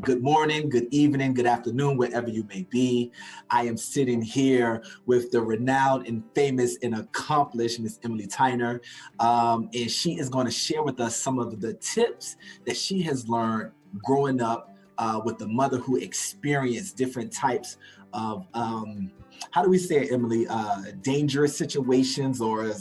Good morning, good evening, good afternoon, wherever you may be. I am sitting here with the renowned and famous and accomplished Miss Emily Tyner, and she is going to share with us some of the tips that she has learned growing up with a mother who experienced different types of how do we say it, Emily? Dangerous situations or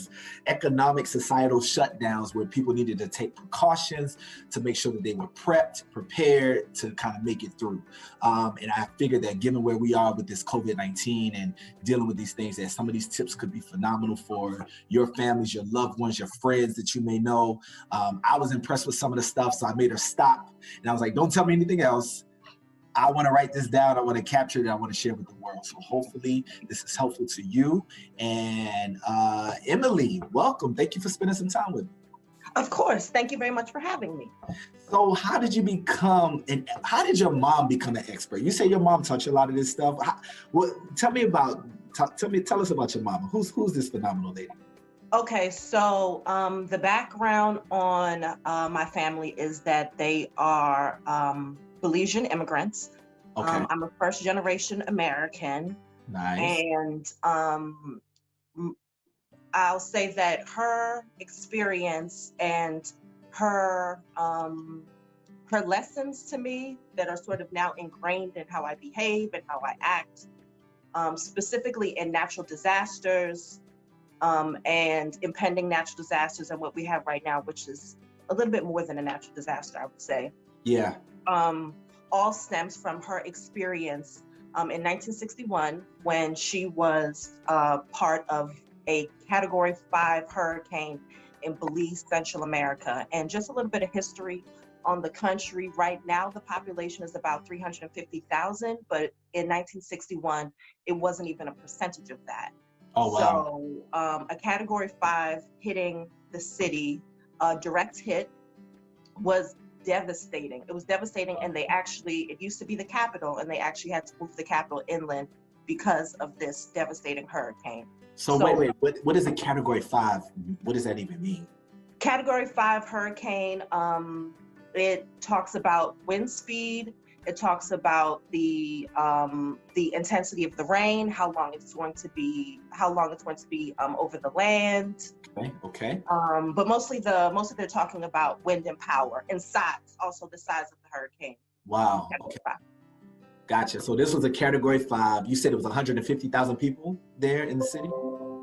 economic societal shutdowns where people needed to take precautions to make sure that they were prepped, prepared to kind of make it through. And I figured that given where we are with this COVID-19 and dealing with these things, that some of these tips could be phenomenal for your families, your loved ones, your friends that you may know. I was impressed with some of the stuff, so I made her stop. And I was like, don't tell me anything else. I want to write this down. I want to capture it. I want to share with the world. So hopefully this is helpful to you. And Emily, welcome. Thank you for spending some time with me. Of course. Thank you very much for having me. So how did your mom become an expert? You say your mom taught you a lot of this stuff. Tell us about your mama. Who's this phenomenal lady? Okay, so the background on my family is that they are Belizean immigrants. Okay. I'm a first generation American. Nice. And I'll say that her experience and her lessons to me that are sort of now ingrained in how I behave and how I act, specifically in natural disasters and impending natural disasters and what we have right now, which is a little bit more than a natural disaster, I would say. Yeah. All stems from her experience in 1961 when she was part of a Category 5 hurricane in Belize, Central America. And just a little bit of history on the country. Right now, the population is about 350,000, but in 1961, it wasn't even a percentage of that. Oh, wow. So a Category 5 hitting the city, a direct hit, was devastating. It was devastating, and it used to be the capital, and they actually had to move the capital inland because of this devastating hurricane. So wait, what is a Category 5? What does that even mean? Category 5 hurricane, it talks about wind speed, it talks about the intensity of the rain, how long it's going to be over the land. Okay. But mostly they're talking about wind and power and size, also the size of the hurricane. Wow. Okay. Gotcha. So this was a Category 5. You said it was 150,000 people there in the city?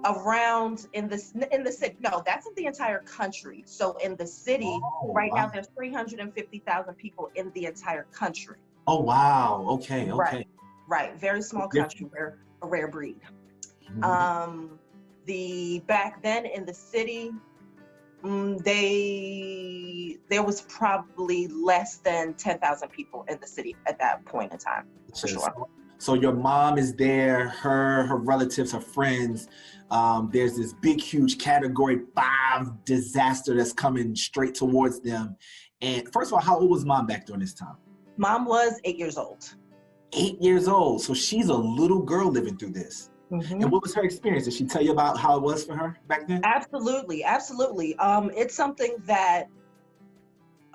Around in the city. No, that's in the entire country. So in the city, now there's 350,000 people in the entire country. Oh, wow. Okay. Right. Very small country. We're a rare breed. Mm-hmm. Back then in the city, there was probably less than 10,000 people in the city at that point in time, for sure. So your mom is there, her relatives, her friends. There's this big, huge Category 5 disaster that's coming straight towards them. And first of all, how old was mom back during this time? Mom was 8 years old. 8 years old. So she's a little girl living through this. Mm-hmm. And what was her experience? Did she tell you about how it was for her back then? Absolutely. It's something that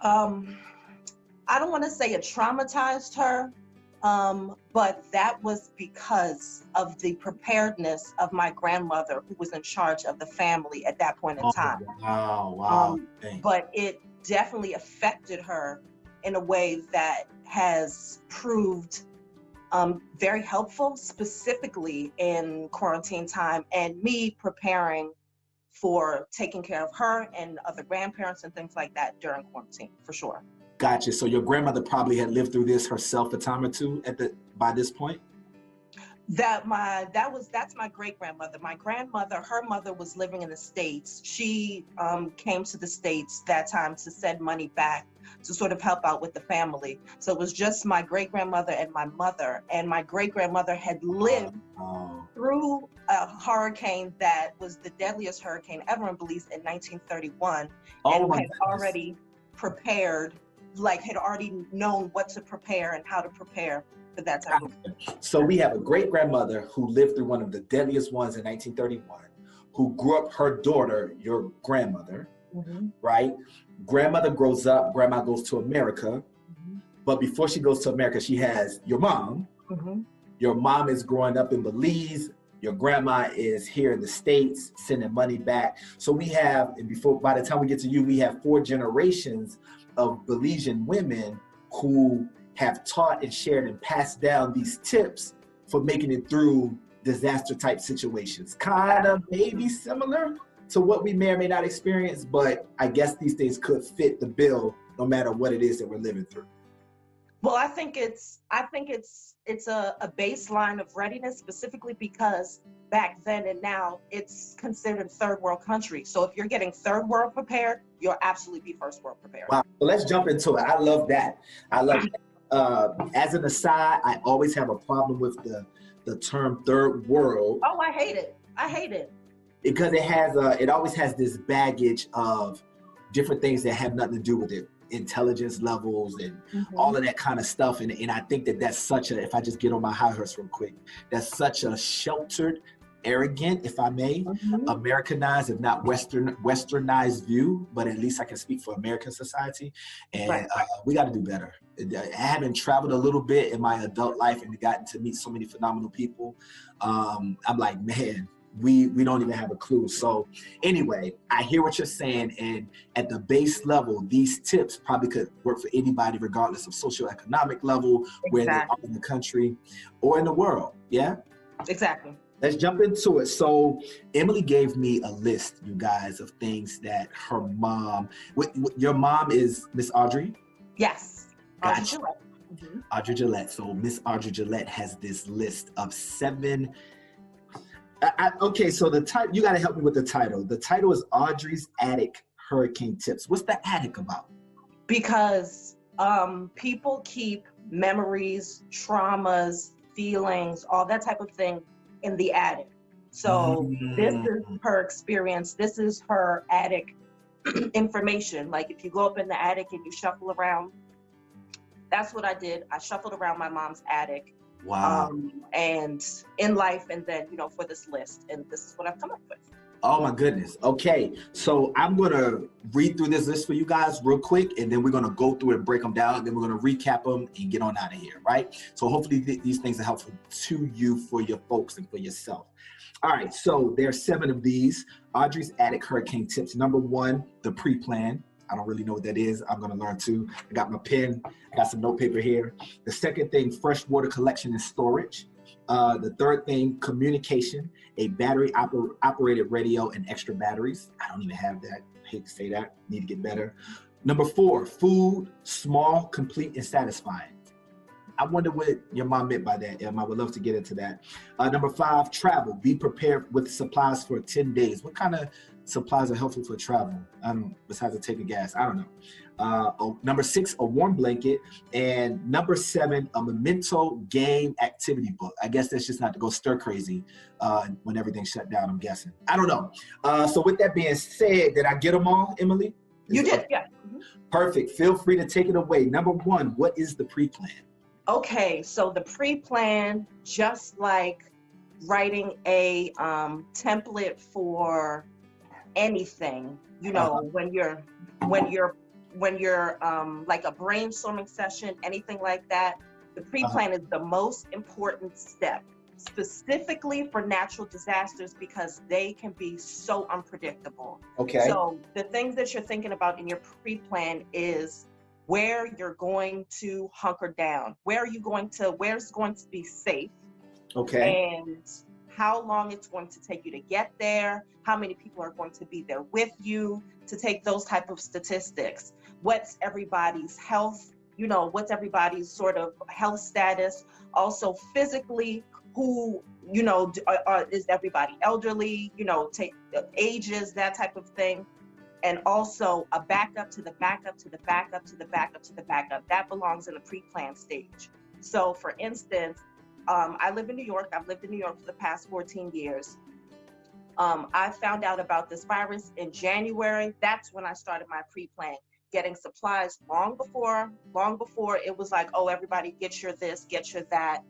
I don't want to say it traumatized her, but that was because of the preparedness of my grandmother, who was in charge of the family at that point in time. Wow. But it definitely affected her in a way that has proved very helpful, specifically in quarantine time, and me preparing for taking care of her and other grandparents and things like that during quarantine, for sure. Gotcha. So your grandmother probably had lived through this herself a time or two by this point? That's my great grandmother. My grandmother, her mother was living in the States. She came to the States that time to send money back to sort of help out with the family. So it was just my great grandmother and my mother. And my great grandmother had lived through a hurricane that was the deadliest hurricane ever in Belize in 1931, and had already prepared, had already known what to prepare and how to prepare for that type of thing. So we have a great grandmother who lived through one of the deadliest ones in 1931, who grew up her daughter, your grandmother, right? Grandmother grows up, grandma goes to America. But before she goes to America, she has your mom. Mm-hmm. Your mom is growing up in Belize. Your grandma is here in the States sending money back. So we have, and before, by the time we get to you, we have 4 generations of Belizean women who have taught and shared and passed down these tips for making it through disaster type situations. Kind of maybe similar to what we may or may not experience, but I guess these things could fit the bill no matter what it is that we're living through. Well, I think it's a baseline of readiness, specifically because back then and now it's considered third world country. So if you're getting third world prepared, you'll absolutely be first world prepared. Wow. So let's jump into it. I love that. As an aside, I always have a problem with the term third world. Oh, I hate it. Because it always has this baggage of different things that have nothing to do with it. Intelligence levels and all of that kind of stuff. And I think that's such a, if I just get on my high horse real quick, that's such a sheltered, arrogant, if I may, Americanized, if not westernized view, but at least I can speak for American society. And we got to do better. Having traveled a little bit in my adult life and gotten to meet so many phenomenal people, I'm like, man, we don't even have a clue. So anyway, I hear what you're saying. And at the base level, these tips probably could work for anybody, regardless of socioeconomic level, where they are in the country or in the world. Yeah? Exactly. Let's jump into it. So Emily gave me a list, you guys, of things that her mom, your mom is Miss Audrey? Yes. Gotcha. Audrey Gillette. Audrey Gillette. So Miss Audrey Gillette has this list of 7. Okay, so the title, you got to help me with the title. The title is Audrey's Attic Hurricane Tips. What's the attic about? Because people keep memories, traumas, feelings, all that type of thing in the attic. So this is her experience. This is her attic information. Like if you go up in the attic and you shuffle around, that's what I did. I shuffled around my mom's attic. Wow. And in life, and then, for this list, and this is what I've come up with. Oh my goodness. Okay. So I'm going to read through this list for you guys real quick, and then we're going to go through and break them down. Then we're going to recap them and get on out of here. Right. So hopefully these things are helpful to you, for your folks, and for yourself. All right. So there are 7 of these. Audrey's Attic Hurricane Tips. Number 1, the pre-plan. I don't really know what that is. I'm going to learn too. I got my pen. I got some note paper here. The second thing, fresh water collection and storage. The third thing, communication, a battery operated radio and extra batteries. I don't even have that. I hate to say that. Need to get better. Number 4, food, small, complete, and satisfying. I wonder what your mom meant by that, Em. I would love to get into that. Number 5, travel. Be prepared with supplies for 10 days. What kind of supplies are helpful for travel? Besides a tank of gas, I don't know. Number 6, a warm blanket. And number 7, a memento game activity book. I guess that's just not to go stir crazy when everything's shut down, I'm guessing. I don't know. So with that being said, did I get them all, Emily? You did, yeah. Perfect. Feel free to take it away. Number 1, what is the pre-plan? Okay, so the pre-plan, just like writing a template for anything, when you're like a brainstorming session, anything like that, the pre-plan is the most important step, specifically for natural disasters, because they can be so unpredictable. Okay. So the things that you're thinking about in your pre-plan is where you're going to hunker down, where's going to be safe. Okay. And how long it's going to take you to get there, how many people are going to be there with you, to take those type of statistics. What's everybody's health, what's everybody's sort of health status, also physically, who, is everybody elderly, take ages, that type of thing. And also a backup to the backup to the backup to the backup to the backup. That belongs in the pre-plan stage. So for instance, I live in New York. I've lived in New York for the past 14 years. I found out about this virus in January. That's when I started my pre-plan, getting supplies long before it was like, oh, everybody get your this, get your that.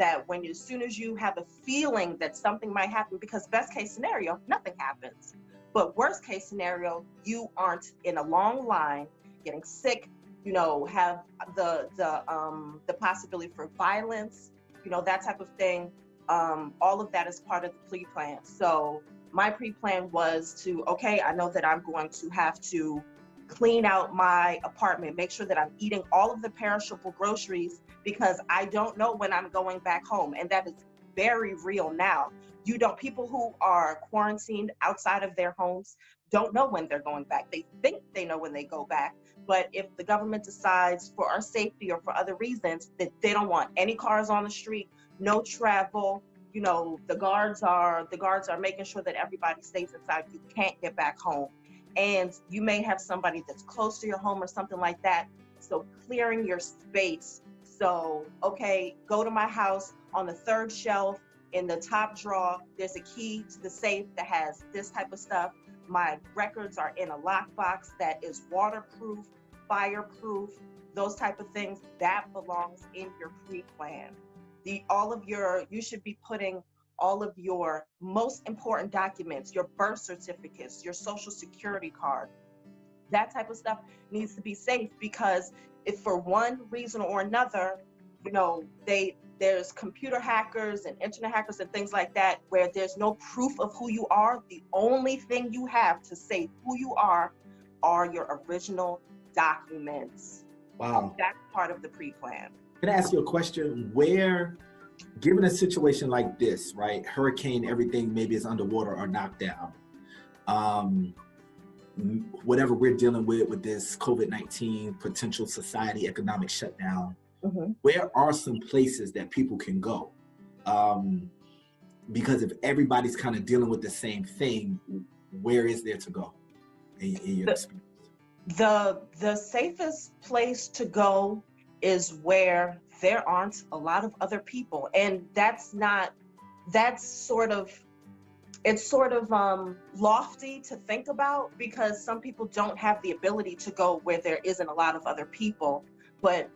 That as soon as you have a feeling that something might happen, because best case scenario, nothing happens. But worst case scenario, you aren't in a long line, getting sick, have the possibility for violence, that type of thing. All of that is part of the pre-plan. So my pre-plan was to, okay, I know that I'm going to have to clean out my apartment, make sure that I'm eating all of the perishable groceries, because I don't know when I'm going back home. And that is very real now. People who are quarantined outside of their homes don't know when they're going back. They think they know when they go back. But if the government decides for our safety or for other reasons that they don't want any cars on the street, no travel, the guards are making sure that everybody stays inside. You can't get back home. And you may have somebody that's close to your home or something like that. So clearing your space. So, okay, go to my house, on the third shelf in the top drawer, there's a key to the safe that has this type of stuff. My records are in a lockbox that is waterproof, fireproof, those type of things. That belongs in your pre-plan. You should be putting all of your most important documents, your birth certificates, your social security card, that type of stuff needs to be safe, because if for one reason or another, there's computer hackers and internet hackers and things like that, where there's no proof of who you are. The only thing you have to say who you are your original documents. Wow. That's part of the pre-plan. Can I ask you a question? Given a situation like this, right? Hurricane, everything maybe is underwater or knocked down. Whatever we're dealing with this COVID-19 potential society economic shutdown, where are some places that people can go? Because if everybody's kind of dealing with the same thing, where is there to go in your experience? The safest place to go is where there aren't a lot of other people. And it's sort of lofty to think about, because some people don't have the ability to go where there isn't a lot of other people. But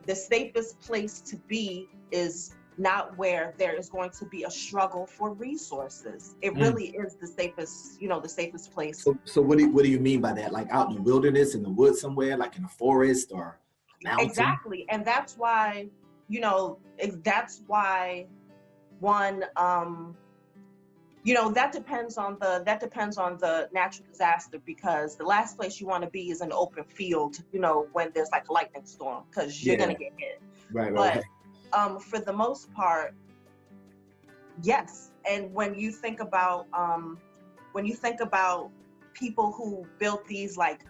the safest place to be is not where there is going to be a struggle for resources. It really is the safest place. So what do you mean by that? Like out in the wilderness, in the woods somewhere, like in a forest or mountain? Exactly. And that's why, one, that depends on the natural disaster, because the last place you want to be is an open field, when there's like a lightning storm, because you're going to get hit. Right. But for the most part, yes. And when you think about people who built these like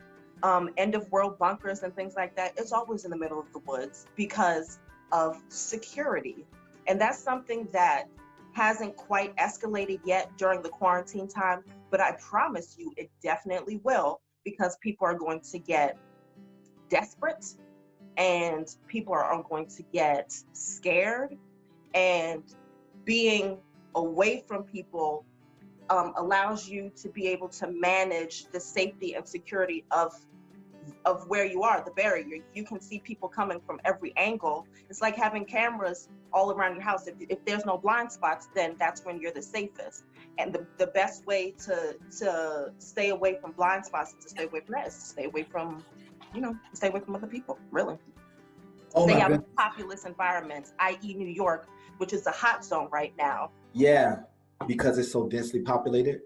end of world bunkers and things like that, it's always in the middle of the woods because of security. And that's something that hasn't quite escalated yet during the quarantine time, but I promise you it definitely will, because people are going to get desperate and people are going to get scared, and being away from people allows you to be able to manage the safety and security of where you are, the barrier. You can see people coming from every angle. It's like having cameras all around your house. If there's no blind spots, then that's when you're the safest. And the best way to stay away from blind spots and to stay away from that is to stay away from other people, really. Stay out of populous environments, i.e. New York, which is a hot zone right now. Yeah, because it's so densely populated.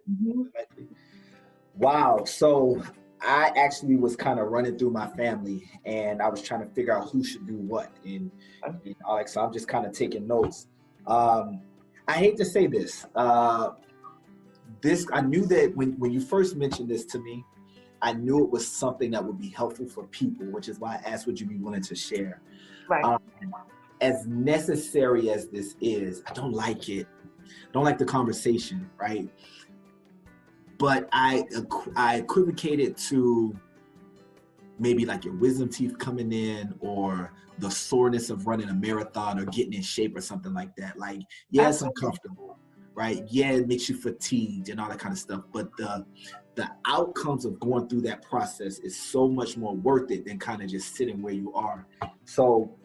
Wow. So I actually was kind of running through my family, and I was trying to figure out who should do what. And Alex, so I'm just kind of taking notes. I hate to say this. I knew that when you first mentioned this to me, I knew it was something that would be helpful for people, which is why I asked, would you be willing to share? Right. As necessary as this is, I don't like it. I don't like the conversation, right? But I equivocate it to maybe like your wisdom teeth coming in, or the soreness of running a marathon or getting in shape or something like that. Like, yeah, it's uncomfortable, right? Yeah, it makes you fatigued and all that kind of stuff. But the outcomes of going through that process is so much more worth it than kind of just sitting where you are. So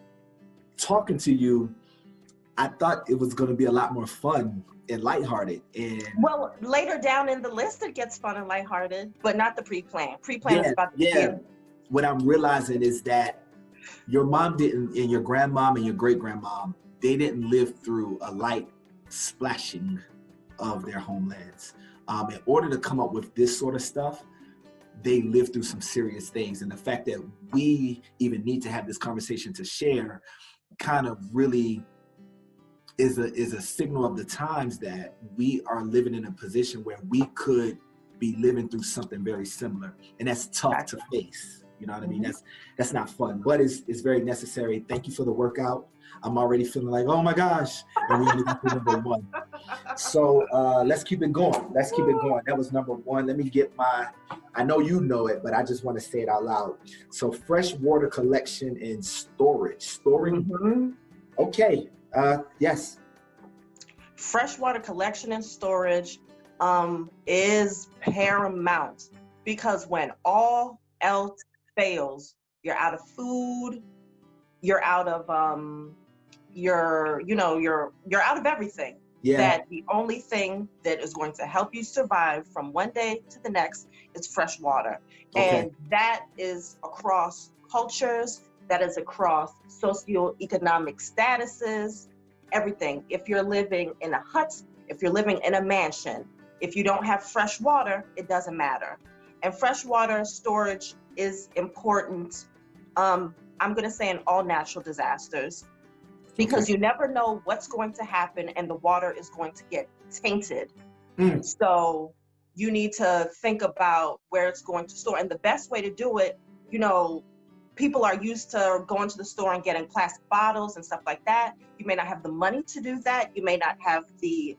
talking to you, I thought it was going to be a lot more fun and lighthearted. And well, later down in the list, it gets fun and lighthearted, but not the pre-plan. Pre-plan is about the beginning. what I'm realizing is that your mom didn't, and your grandmom and your great-grandmom, they didn't live through a light splashing of their homelands. In order to come up with this sort of stuff, they lived through some serious things. And the fact that we even need to have this conversation to share kind of really is a signal of the times that we are living in a position where we could be living through something very similar. And that's tough to face. You know what I mean? That's not fun, but it's very necessary. Thank you for the workout. I'm already feeling like, oh my gosh. And we only got to number one. So let's keep it going. Let's keep it going. That was number one. Let me get I know you know it, but I just want to say it out loud. So fresh water collection and storage. Storing. Mm-hmm. Okay. Yes. Freshwater collection and storage is paramount, because when all else fails, you're out of food, you're out of you're out of everything. Yeah. That the only thing that is going to help you survive from one day to the next is fresh water. Okay. And that is across cultures, that is across socioeconomic statuses, everything. If you're living in a hut, if you're living in a mansion, if you don't have fresh water, it doesn't matter. And fresh water storage is important. I'm going to say in all natural disasters, because you never know what's going to happen and the water is going to get tainted. So you need to think about where it's going to store. And the best way to do it, people are used to going to the store and getting plastic bottles and stuff like that. You may not have the money to do that. You may not have the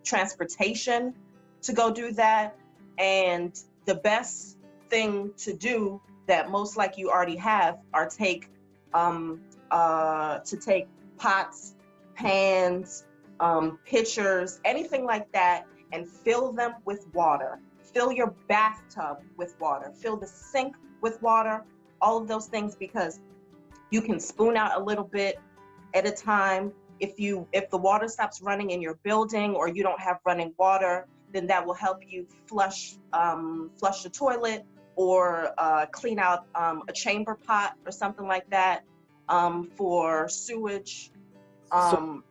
transportation to go do that. And the best thing to do that most likely you already have are take pots, pans, pitchers, anything like that, and fill them with water. Fill your bathtub with water. Fill the sink with water. All of those things, because you can spoon out a little bit at a time. If the water stops running in your building or you don't have running water, then that will help you flush the toilet or clean out a chamber pot or something like that for sewage. Go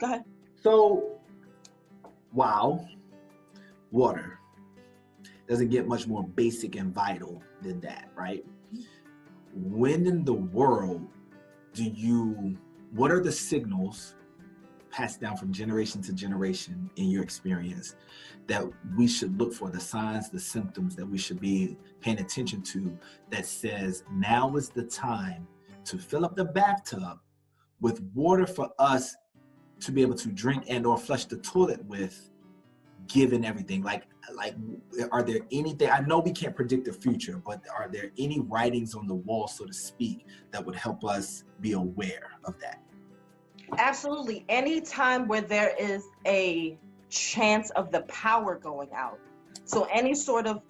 ahead. So, wow, water doesn't get much more basic and vital than that, right? When in the world what are the signals passed down from generation to generation in your experience that we should look for, the signs, the symptoms that we should be paying attention to that says now is the time to fill up the bathtub with water for us to be able to drink and or flush the toilet with, given everything? Like, are there anything, I know we can't predict the future, but are there any writings on the wall, so to speak, that would help us be aware of that? Absolutely. Any time where there is a chance of the power going out. So any sort of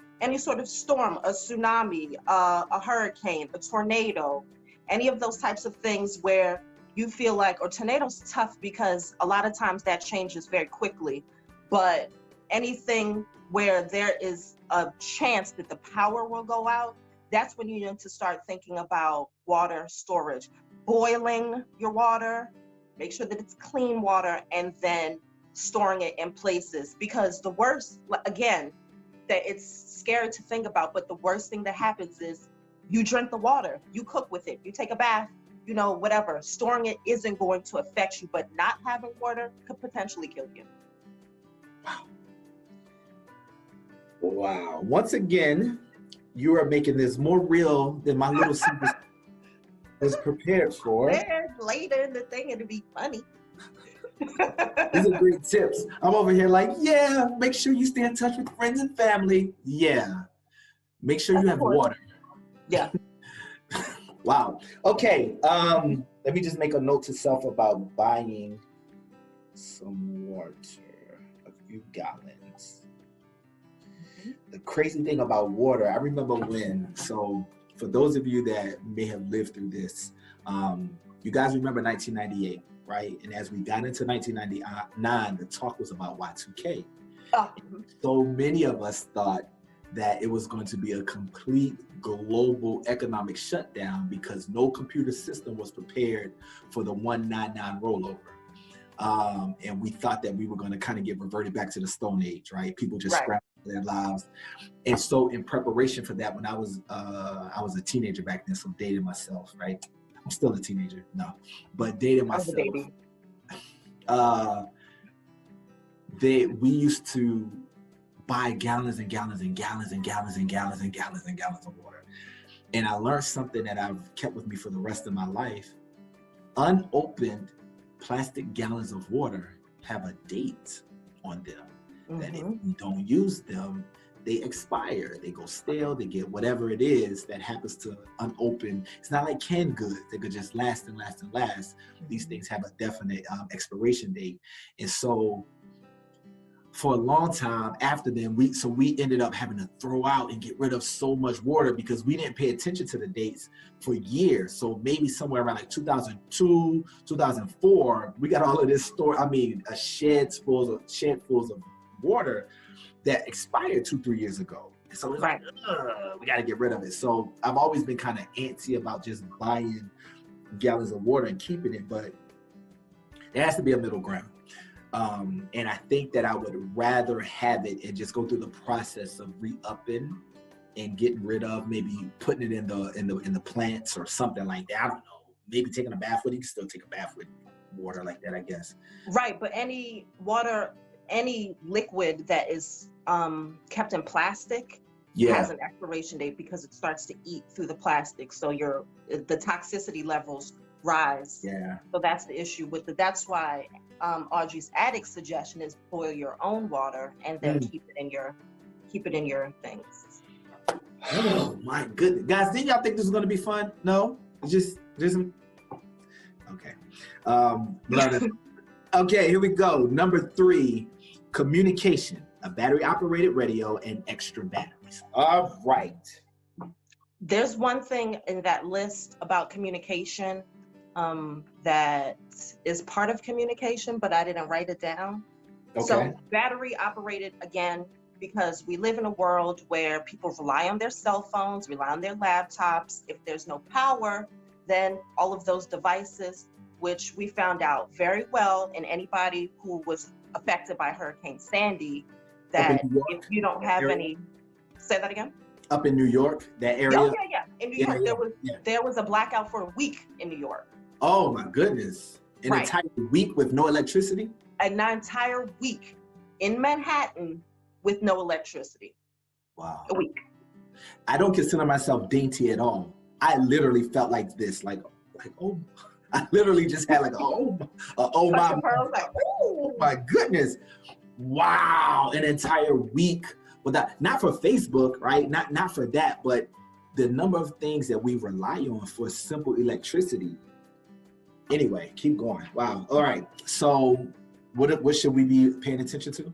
storm, a tsunami, a hurricane, a tornado, any of those types of things where you feel like, or tornado's tough because a lot of times that changes very quickly, but anything where there is a chance that the power will go out, that's when you need to start thinking about water storage. Boiling your water, make sure that it's clean water, and then storing it in places. Because the worst, again, that it's scary to think about, but the worst thing that happens is you drink the water, you cook with it, you take a bath, whatever. Storing it isn't going to affect you, but not having water could potentially kill you. Wow. Once again, you are making this more real than my little secret was prepared for. Later in the thing, it'll be funny. These are great tips. I'm over here like, yeah, make sure you stay in touch with friends and family. Yeah. Make sure you have water. Yeah. Wow. Okay. Let me just make a note to self about buying some water, a few gallons. The crazy thing about water, I remember so for those of you that may have lived through this, you guys remember 1998, right? And as we got into 1999, the talk was about Y2K. So many of us thought that it was going to be a complete global economic shutdown because no computer system was prepared for the 199 rollover. And we thought that we were going to kind of get reverted back to the Stone Age, right? People just scrambled their lives. And so in preparation for that, when I was a teenager back then, so dating myself, right? I'm still a teenager, no, but dating myself. We used to buy gallons and gallons and gallons and gallons and gallons and gallons and gallons of water. And I learned something that I've kept with me for the rest of my life. Unopened plastic gallons of water have a date on them. That if you don't use them, they expire, they go stale, they get whatever it is that happens to unopened. It's not like canned goods that could just last and last and last. These things have a definite expiration date. And so for a long time after them, we ended up having to throw out and get rid of so much water because we didn't pay attention to the dates for years. So maybe somewhere around like 2002, 2004, we got all of this sheds full of water that expired 2-3 years ago. And so it's like, we got to get rid of it. So I've always been kind of antsy about just buying gallons of water and keeping it, but there has to be a middle ground. And I think that I would rather have it and just go through the process of re-upping and getting rid of, maybe putting it in the plants or something like that. I don't know. Maybe taking a bath with it. You can still take a bath with water like that, I guess. Right, but any liquid that is kept in plastic has an expiration date because it starts to eat through the plastic. So the toxicity levels rise. Yeah. So that's the issue with it. That's why Audrey's addict suggestion is boil your own water and then keep it in your things. Oh my goodness, guys! Didn't y'all think this was going to be fun? No, just okay. Okay, here we go. Number 3, communication: a battery-operated radio and extra batteries. All right. There's one thing in that list about communication that is part of communication, but I didn't write it down. Okay. So battery operated, again, because we live in a world where people rely on their cell phones, rely on their laptops. If there's no power, then all of those devices, which we found out very well in anybody who was affected by Hurricane Sandy, that if you don't have any, say that again? Up in New York, that area? Yeah. In New York, there was a blackout for a week in New York. Oh my goodness. An entire week with no electricity? An entire week in Manhattan with no electricity. Wow. A week. I don't consider myself dainty at all. I literally felt like this, like oh, I literally just had like oh my goodness. Wow, an entire week without, not for Facebook, right? Not for that, but the number of things that we rely on for simple electricity. Anyway, keep going. Wow. All right. So what should we be paying attention to?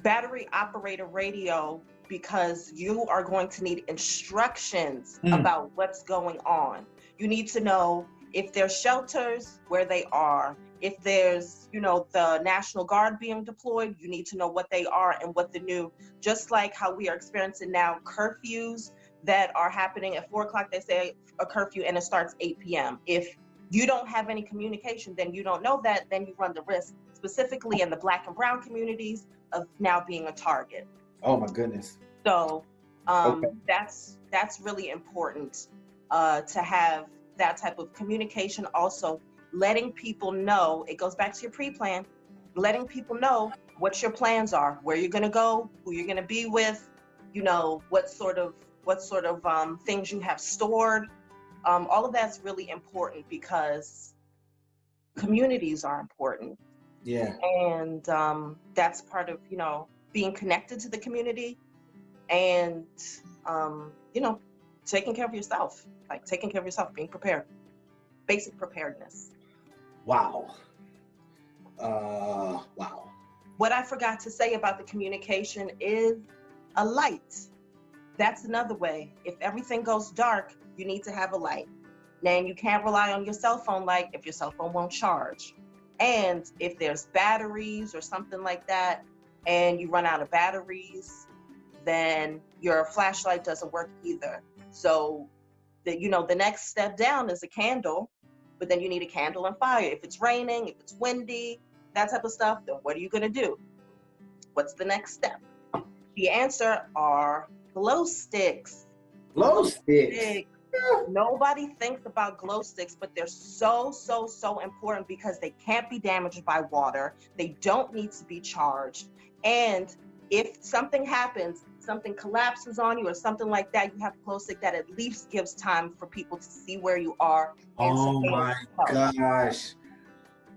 Battery operated radio, because you are going to need instructions about what's going on. You need to know if there's shelters, where they are. If there's, the National Guard being deployed, you need to know what they are and what the new, just like how we are experiencing now curfews that are happening at 4 o'clock, they say a curfew and it starts 8 p.m. If you don't have any communication, then you don't know that, then you run the risk, specifically in the Black and brown communities, of now being a target. Oh my goodness. So that's really important to have that type of communication. Also, letting people know, it goes back to your pre-plan, letting people know what your plans are, where you're going to go, who you're going to be with, what sort of things you have stored. All of that's really important because communities are important. Yeah. And that's part of, being connected to the community and, taking care of yourself, being prepared, basic preparedness. Wow. Wow. What I forgot to say about the communication is a light. That's another way. If everything goes dark, you need to have a light. Then you can't rely on your cell phone light if your cell phone won't charge. And if there's batteries or something like that, and you run out of batteries, then your flashlight doesn't work either. So the next step down is a candle, but then you need a candle and fire. If it's raining, if it's windy, that type of stuff, then what are you gonna do? What's the next step? The answer are glow sticks. Glow sticks. Nobody thinks about glow sticks, but they're so important because they can't be damaged by water. They don't need to be charged. And if something happens, something collapses on you or something like that, you have a glow stick that at least gives time for people to see where you are. Oh my gosh.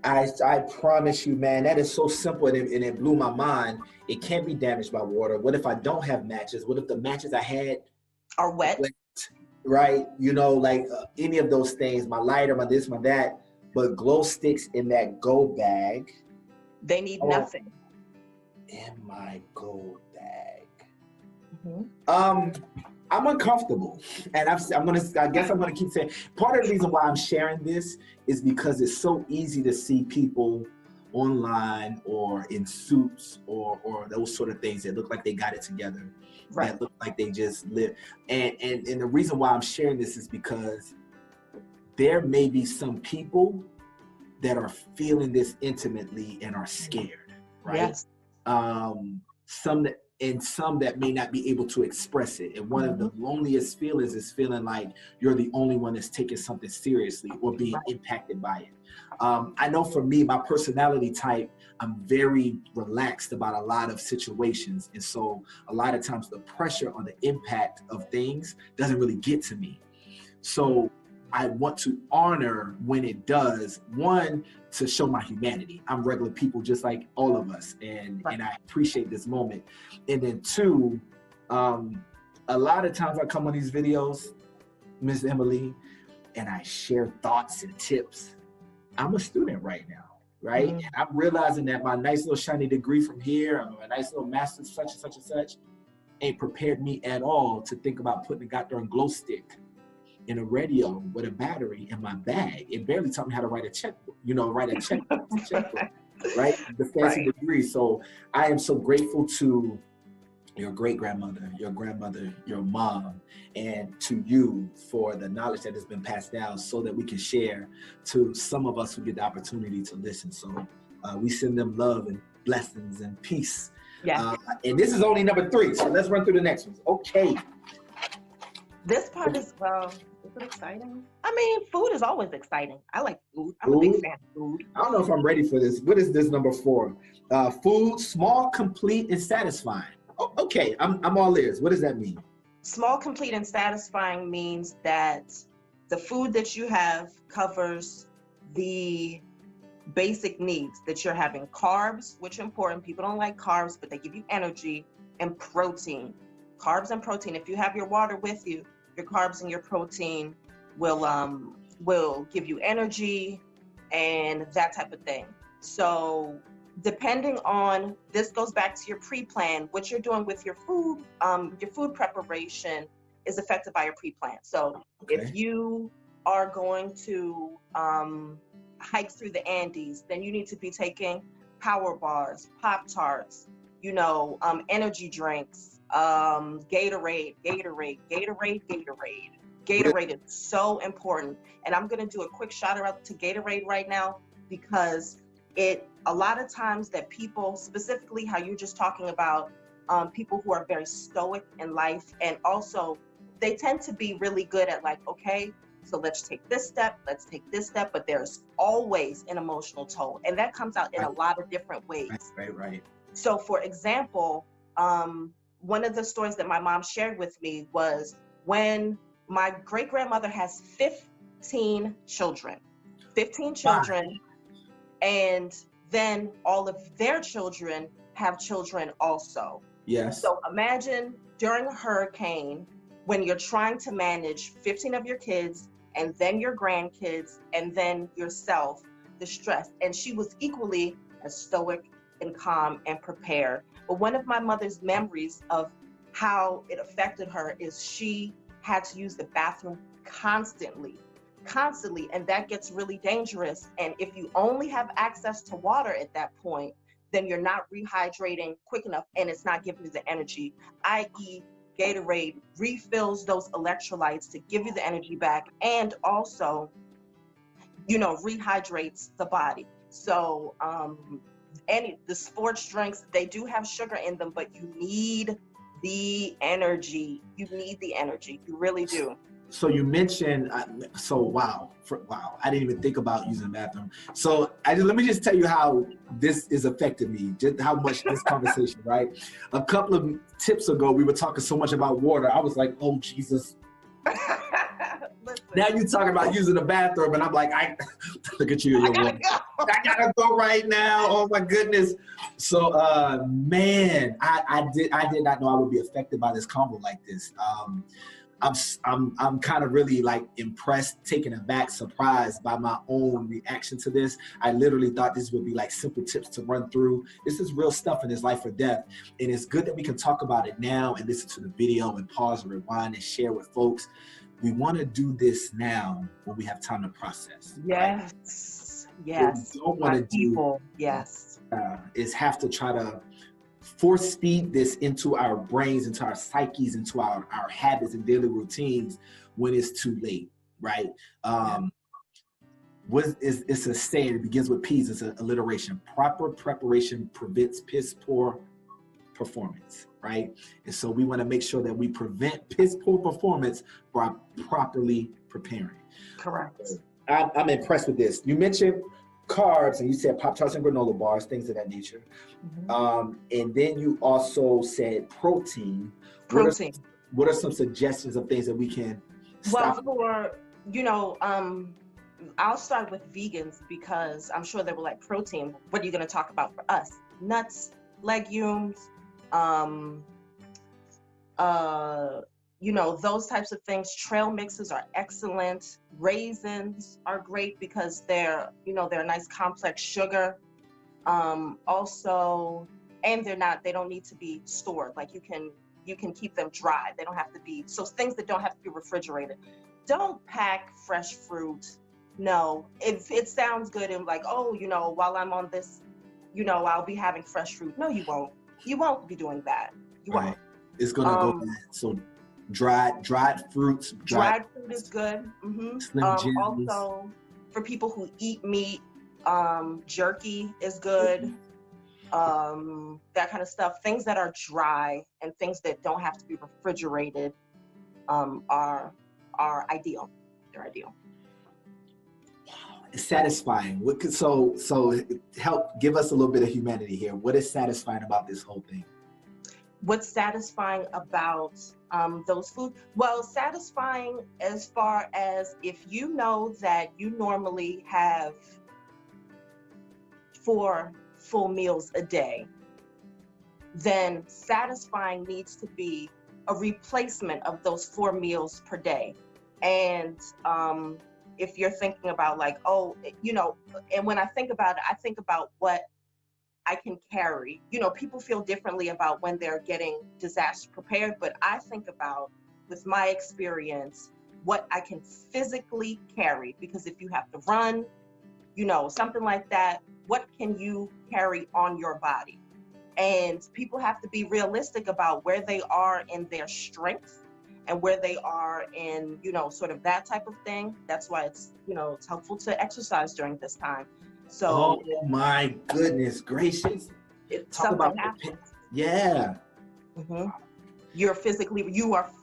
I promise you, man, that is so simple, and it blew my mind. It can't be damaged by water. What if I don't have matches? What if the matches I had are wet? Right? Like any of those things, my lighter, my this, my that, but glow sticks in that go bag. They need nothing. In my go bag. Mm-hmm. I'm uncomfortable, and I guess I'm gonna keep saying, part of the reason why I'm sharing this is because it's so easy to see people online or in suits or those sort of things that look like they got it together, right? That look like they just live. And the reason why I'm sharing this is because there may be some people that are feeling this intimately and are scared, right? Yes. Some that may not be able to express it. And one of the loneliest feelings is feeling like you're the only one that's taking something seriously or being impacted by it. I know for me, my personality type, I'm very relaxed about a lot of situations. And so a lot of times the pressure on the impact of things doesn't really get to me. So I want to honor when it does, one, to show my humanity. I'm regular people just like all of us, and I appreciate this moment. And then two, a lot of times I come on these videos, Miss Emily, and I share thoughts and tips. I'm a student right now, right? And I'm realizing that my nice little shiny degree from here, my nice little master's such and such and such, ain't prepared me at all to think about putting a goddamn glow stick in a radio with a battery in my bag. It barely taught me how to write a checkbook, checkbook, right? The fancy degree. So I am so grateful to your great-grandmother, your grandmother, your mom, and to you for the knowledge that has been passed down so that we can share to some of us who get the opportunity to listen. So we send them love and blessings and peace. Yeah. And this is only number 3, so let's run through the next ones. Okay. This part is, is it exciting? I mean, food is always exciting. I like food. I'm a big fan of food. I don't know if I'm ready for this. What is this number 4? Food, small, complete, and satisfying. Oh, okay, I'm all ears. What does that mean? Small, complete, and satisfying means that the food that you have covers the basic needs that you're having. Carbs, which are important. People don't like carbs, but they give you energy, and protein. Carbs and protein. If you have your water with you, your carbs and your protein will give you energy and that type of thing. So depending on, this goes back to your pre-plan, what you're doing with your food preparation is affected by your pre-plan. So if you are going to hike through the Andes, then you need to be taking power bars, Pop-Tarts, energy drinks, Gatorade is so important. And I'm going to do a quick shout out to Gatorade right now, because a lot of times that people, specifically how you're just talking about people who are very stoic in life, and also they tend to be really good at like, okay, so let's take this step, but there's always an emotional toll, and that comes out in a lot of different ways. Right. So for example, one of the stories that my mom shared with me was when my great-grandmother has 15 children, and then all of their children have children also. Yes. So imagine during a hurricane, when you're trying to manage 15 of your kids, and then your grandkids, and then yourself, the stress. And she was equally as stoic and calm and prepared. But one of my mother's memories of how it affected her is she had to use the bathroom constantly, and that gets really dangerous. And if you only have access to water at that point, then you're not rehydrating quick enough and it's not giving you the energy, i.e. Gatorade refills those electrolytes to give you the energy back, and also, you know, rehydrates the body. So the sports drinks, they do have sugar in them, but you need the energy. You need the energy. You really do. So you mentioned, wow, I didn't even think about using the bathroom. So let me just tell you how this is affecting me, just how much this conversation, right? A couple of tips ago, we were talking so much about water. I was like, oh, Jesus. Now you're talking about using the bathroom, and I'm like, look at you. I gotta go. I gotta go right now. Oh my goodness. So, man, I did not know I would be affected by this combo like this. I'm kind of really like impressed, taken aback, surprised by my own reaction to this. I literally thought this would be like simple tips to run through. This is real stuff in this life or death. And it's good that we can talk about it now and listen to the video and pause and rewind and share with folks. We want to do this now when we have time to process. Yes. Right? Yes. What we don't want to do is have to try to force feed this into our brains, into our psyches, into our habits and daily routines when it's too late, right? It's a saying, it begins with P's, it's an alliteration. Proper preparation prevents piss poor performance, right? And so we want to make sure that we prevent piss poor performance by properly preparing. Correct. I'm impressed with this. You mentioned carbs, and you said Pop-Tarts and granola bars, things of that nature. Mm-hmm. And then you also said protein. What are some suggestions of things that we can stop? Well, I'll start with vegans, because I'm sure they were like, protein, what are you going to talk about for us? Nuts, legumes, those types of things. Trail mixes are excellent. Raisins are great because they're a nice complex sugar. Also, and they don't need to be stored. Like you can keep them dry. They don't have to be, so things that don't have to be refrigerated. Don't pack fresh fruit. No, it sounds good and like, while I'm on this, I'll be having fresh fruit. No, you won't. You won't be doing that. You won't. It's gonna go bad. So dried fruits. Dried fruit is good. Mm-hmm. Also, for people who eat meat, jerky is good. That kind of stuff. Things that are dry and things that don't have to be refrigerated are ideal. They're ideal. It's satisfying. So help give us a little bit of humanity here. What is satisfying about this whole thing? What's satisfying about those foods? Well, satisfying as far as if you know that you normally have 4 full meals a day, then satisfying needs to be a replacement of those 4 meals per day. And if you're thinking about like, and when I think about it, I think about what I can carry. People feel differently about when they're getting disaster prepared, but I think about, with my experience, what I can physically carry. Because if you have to run, something like that, what can you carry on your body? And people have to be realistic about where they are in their strength and where they are in, sort of that type of thing. That's why it's, it's helpful to exercise during this time. So, oh my goodness gracious! Talk about happens. Yeah. Mm-hmm. You are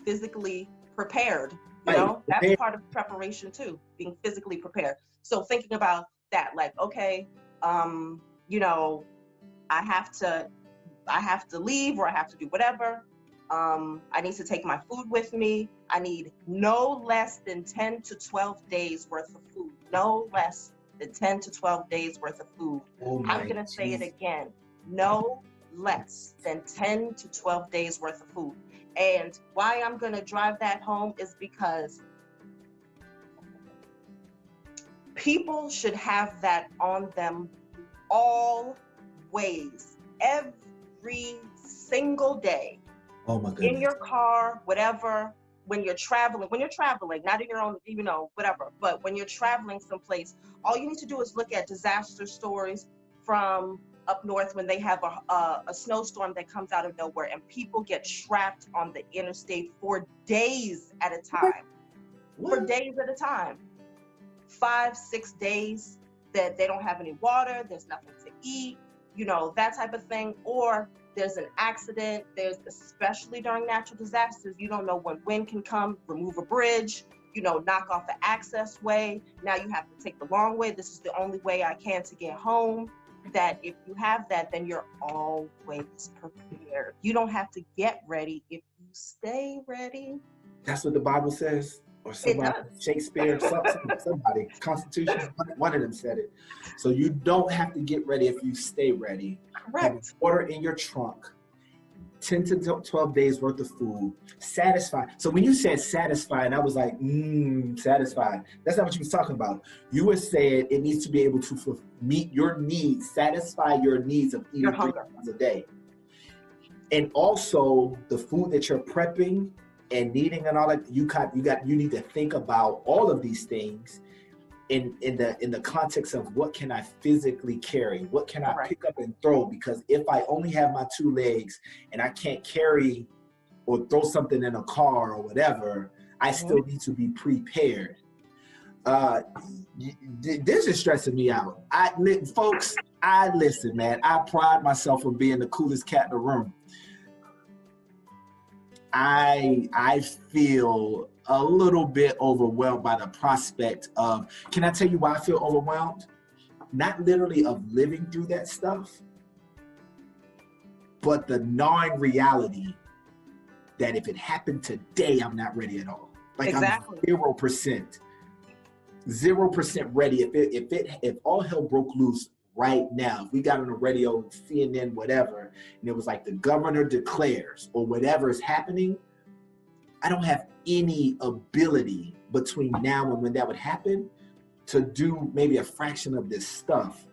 physically prepared. That's part of preparation too, being physically prepared. So thinking about that, like, okay, I have to leave, or I have to do whatever. I need to take my food with me. I need no less than 10 to 12 days worth of food. No less than 10 to 12 days worth of food. I'm going to say it again. No less than 10 to 12 days worth of food. And why I'm going to drive that home is because people should have that on them always, every single day. Oh my goodness. In your car, whatever, when you're traveling, not in your own, whatever, but when you're traveling someplace, all you need to do is look at disaster stories from up north when they have a snowstorm that comes out of nowhere and people get trapped on the interstate for days at a time. What? For days at a time. 5-6 days that they don't have any water, there's nothing to eat, you know, that type of thing. Or there's an accident. There's, especially during natural disasters, you don't know when wind can come, remove a bridge, you know, knock off the access way. Now you have to take the long way. This is the only way I can to get home. That if you have that, then you're always prepared. You don't have to get ready if you stay ready. That's what the Bible says, or somebody, Shakespeare, somebody, Constitution, one of them said it. So you don't have to get ready if you stay ready. Correct. Have water in your trunk, 10 to 12 days worth of food, satisfied. So when you said satisfied, I was like, satisfied. That's not what you was talking about. You were saying it needs to be able to meet your needs, satisfy your needs of eating 3 times a day. And also the food that you're prepping and needing and all that, you need to think about all of these things in the context of what can I physically carry? What can I pick up and throw? Because if I only have my 2 legs and I can't carry or throw something in a car or whatever, I still need to be prepared. This is stressing me out. Folks, listen, man, I pride myself on being the coolest cat in the room. I feel a little bit overwhelmed by the prospect of, can I tell you why I feel overwhelmed? Not literally of living through that stuff, but the gnawing reality that if it happened today, I'm not ready at all. Like exactly. I'm 0% ready. If all hell broke loose right now, if we got on the radio, CNN, whatever, and it was like the governor declares or whatever is happening, I don't have any ability between now and when that would happen to do maybe a fraction of this stuff.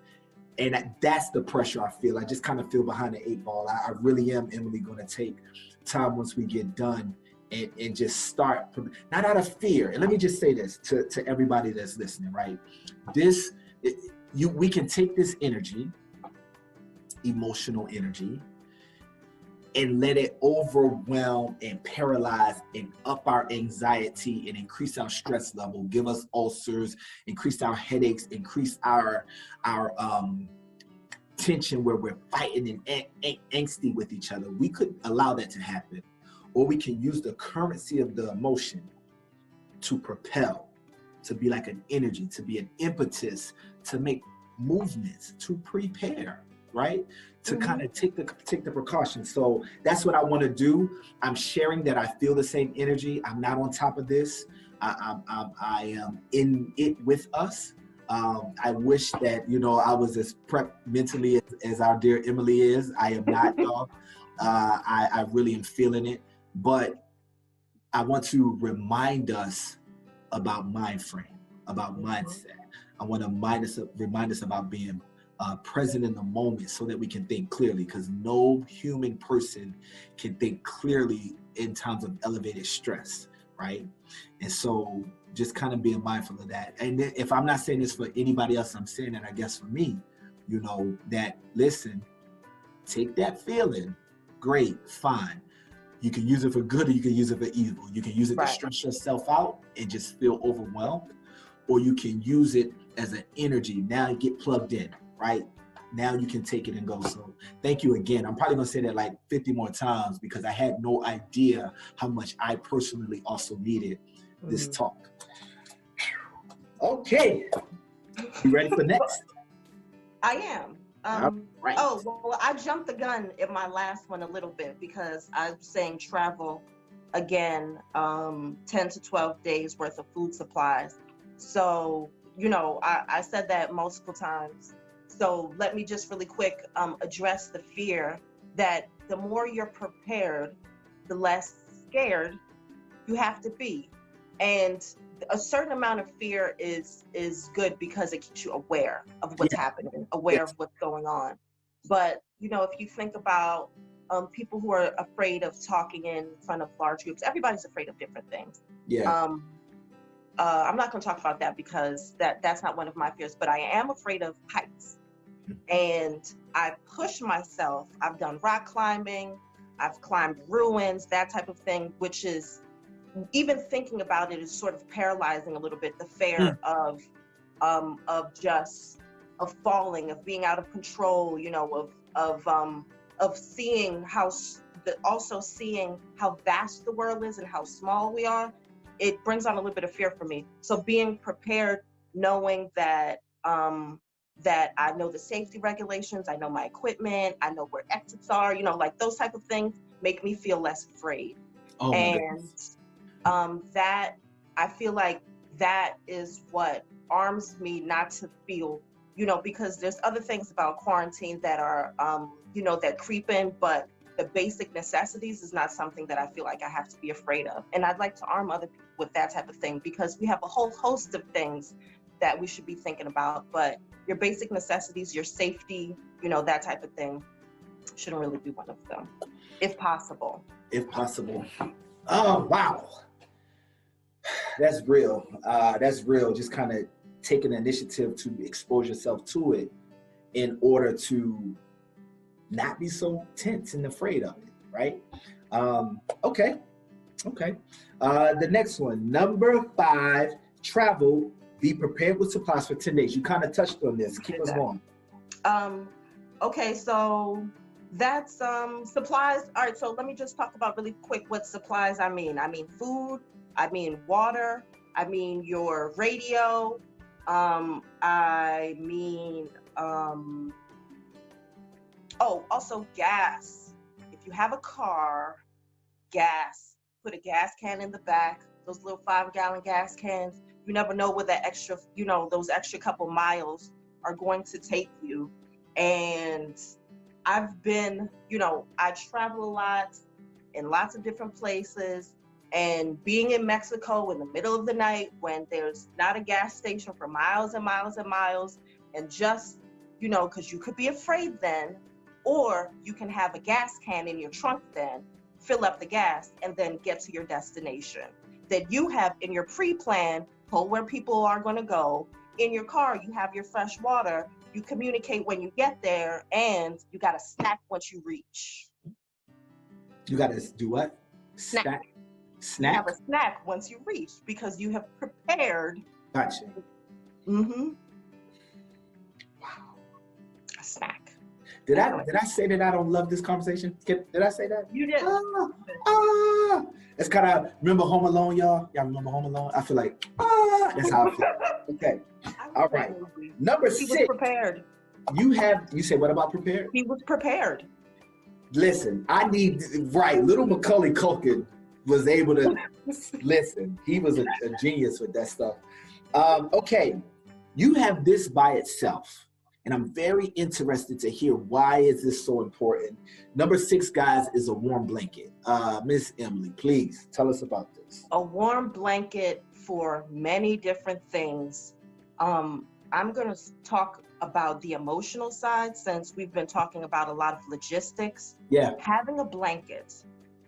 And that's the pressure I feel. I just kind of feel behind the 8 ball. I really am, Emily, going to take time once we get done and just start, not out of fear. And let me just say this to everybody that's listening, right? We can take this energy, emotional energy, and let it overwhelm and paralyze and up our anxiety and increase our stress level, give us ulcers, increase our headaches, increase our tension where we're fighting and angsty with each other. We could allow that to happen. Or we can use the currency of the emotion to propel, to be like an energy, to be an impetus, to make movements, to prepare, right? To kind of take the precautions. So that's what I want to do. I'm sharing that I feel the same energy. I'm not on top of this. I am in it with us. I wish that, I was as prepped mentally as our dear Emily is. I am not, y'all. I really am feeling it. But I want to remind us about mind frame, about mindset. I want to remind us about being present in the moment so that we can think clearly, because no human person can think clearly in times of elevated stress, right? And so just kind of being mindful of that. And if I'm not saying this for anybody else, I'm saying it, I guess, for me, that, listen, take that feeling, great, fine. You can use it for good or you can use it for evil. You can use it to stress yourself out and just feel overwhelmed, or you can use it as an energy. Now you get plugged in, right? Now you can take it and go. So thank you again. I'm probably gonna say that like 50 more times because I had no idea how much I personally also needed this talk. Okay, you ready for next? I am. Right. Oh, well, I jumped the gun in my last one a little bit because I'm saying travel again, 10 to 12 days worth of food supplies. So, I said that multiple times. So let me just really quick address the fear that the more you're prepared, the less scared you have to be. And a certain amount of fear is good because it keeps you aware of what's happening, aware of what's going on. But, if you think about people who are afraid of talking in front of large groups, everybody's afraid of different things. Yeah. I'm not going to talk about that because that's not one of my fears, but I am afraid of heights. And I push myself. I've done rock climbing, I've climbed ruins, that type of thing, which is, even thinking about it is sort of paralyzing a little bit, the fear of falling, of being out of control, you know, of seeing also seeing how vast the world is and how small we are. It brings on a little bit of fear for me. So being prepared, knowing that that I know the safety regulations, I know my equipment, I know where exits are, you know, like those type of things make me feel less afraid. Oh my goodness. That, I feel like that is what arms me not to feel, you know, because there's other things about quarantine that are, you know, that creep in, but the basic necessities is not something that I feel like I have to be afraid of. And I'd like to arm other people with that type of thing, because we have a whole host of things that we should be thinking about, but your basic necessities, your safety, you know, that type of thing shouldn't really be one of them, if possible. If possible. Oh, wow. That's real. That's real. Just kind of taking the initiative to expose yourself to it in order to not be so tense and afraid of it, right? Okay. The next one, number 5, travel. Be prepared with supplies for 10 days. You kind of touched on this. Keep us going. Okay, so that's supplies. All right, so let me just talk about really quick what supplies I mean. I mean food, I mean water, I mean your radio, I mean, oh, also gas. If you have a car, gas, put a gas can in the back, those little 5-gallon gas cans. You never know where that extra, you know, those extra couple miles are going to take you. And I've been, you know, I travel a lot in lots of different places, and being in Mexico in the middle of the night when there's not a gas station for miles and miles and miles, and just, you know, because you could be afraid then, or you can have a gas can in your trunk then, fill up the gas, and then get to your destination. That you have in your pre-plan, pull where people are going to go. In your car, you have your fresh water. You communicate when you get there, and you got a snack once you reach. You got to do what? Snack. Snack? You have a snack once you reach because you have prepared. Gotcha. Mm-hmm. Wow. A snack. Did I say that I don't love this conversation? Did I say that? You did. It's kind of, remember Home Alone, y'all? Y'all remember Home Alone? I feel like, that's how I feel. Okay. All right. Number 6. He was prepared. You said what about prepared? He was prepared. Listen, little Macaulay Culkin was able to, listen, he was a genius with that stuff. Okay, you have this by itself. And I'm very interested to hear why is this so important. Number 6, guys, is a warm blanket. Miss Emily, please tell us about this. A warm blanket for many different things. I'm going to talk about the emotional side since we've been talking about a lot of logistics. Yeah. Having a blanket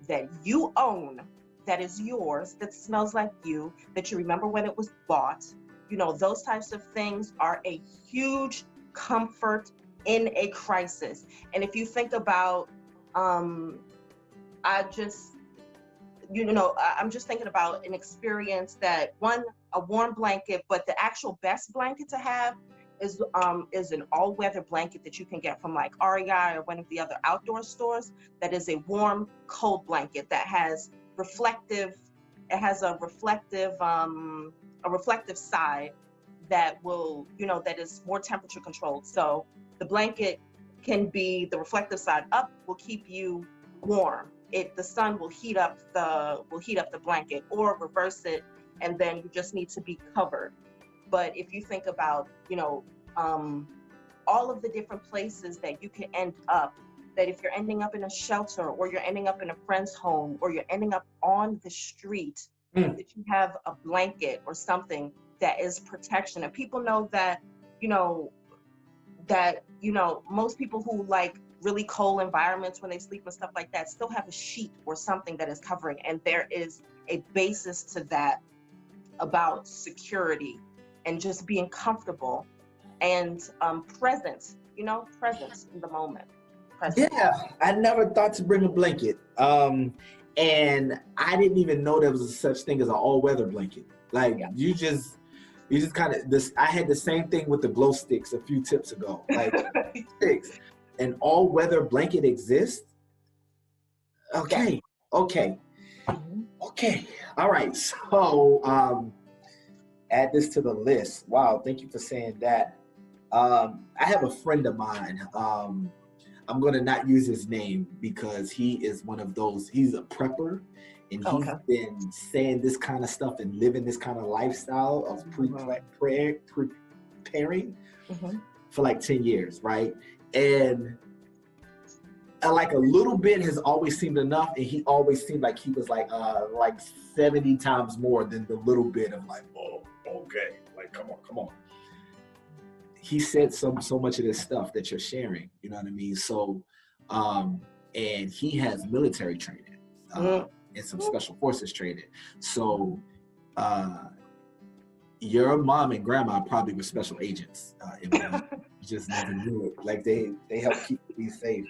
that you own, that is yours, that smells like you, that you remember when it was bought, you know, those types of things are a huge comfort in a crisis. And if you think about, I'm just thinking about an experience that a warm blanket, but the actual best blanket to have is an all-weather blanket that you can get from like REI or one of the other outdoor stores. That is a warm, cold blanket that has a reflective side that will, you know, that is more temperature controlled. So the blanket can be, the reflective side up will keep you warm. The sun will heat up the blanket, or reverse it, and then you just need to be covered. But if you think about, you know, all of the different places that you can end up, that if you're ending up in a shelter, or you're ending up in a friend's home, or you're ending up on the street, that you have a blanket or something that is protection. And people know that, most people who like really cold environments when they sleep and stuff like that still have a sheet or something that is covering. And there is a basis to that about security and just being comfortable and present. you know, presence in the moment. Presence. Yeah, I never thought to bring a blanket. And I didn't even know there was a such thing as an all-weather blanket. Like Yeah. you just kind of this. I had the same thing with the glow sticks a few tips ago. Like sticks, an all-weather blanket exists. Okay, okay, okay. All right. So add this to the list. Wow, thank you for saying that. I have a friend of mine. I'm going to not use his name because he is one of those, he's a prepper, and he's been saying this kind of stuff and living this kind of lifestyle of preparing for like 10 years, right? And like a little bit has always seemed enough, and he always seemed like he was like 70 times more than the little bit of like, oh, okay, like come on. He said so much of this stuff that you're sharing, you know what I mean? So, and he has military training and some special forces training. So, your mom and grandma probably were special agents. You just never knew it. Like they help keep you safe.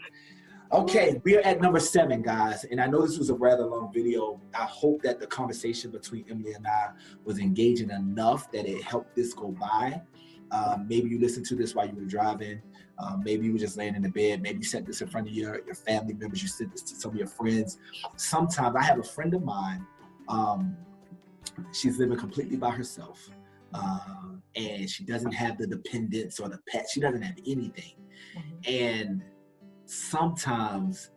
Okay, we are at number 7, guys. And I know this was a rather long video. I hope that the conversation between Emily and I was engaging enough that it helped this go by. Maybe you listened to this while you were driving. Maybe you were just laying in the bed. Maybe you said this in front of your family members. You said this to some of your friends. Sometimes I have a friend of mine. She's living completely by herself. And she doesn't have the dependents or the pet. She doesn't have anything. And sometimes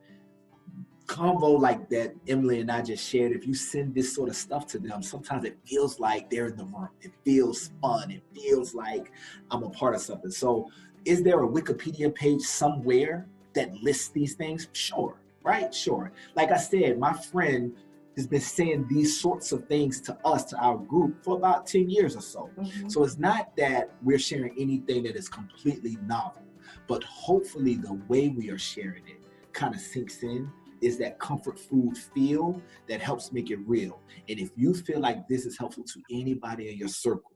convo like that Emily and I just shared, if you send this sort of stuff to them, sometimes it feels like they're in the room. It feels fun. It feels like I'm a part of something. So is there a Wikipedia page somewhere that lists these things? Sure, right? Sure. Like I said, my friend has been saying these sorts of things to us, to our group, for about 10 years or so. So it's not that we're sharing anything that is completely novel, but hopefully the way we are sharing it kind of sinks in, is that comfort food feel that helps make it real. And if you feel like this is helpful to anybody in your circle,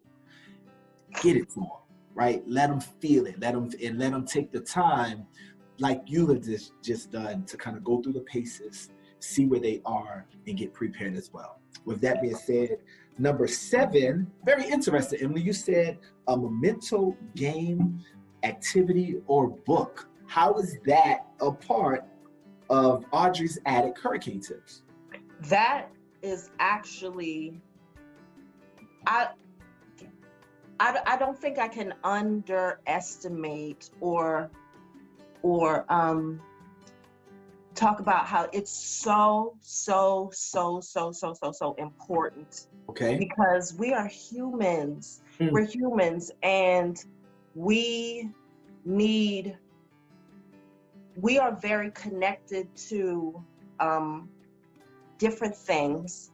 get it to them, right? Let them feel it, let them take the time like you have just done to kind of go through the paces, see where they are, and get prepared as well. With that being said, number 7, very interesting, Emily, you said a memento, game, activity, or book. How is that a part of Audrey's Attic Hurricane Tips? That is actually, I don't think I can underestimate or talk about how it's so important. Okay. Because we are humans. We're humans, and we are very connected to different things.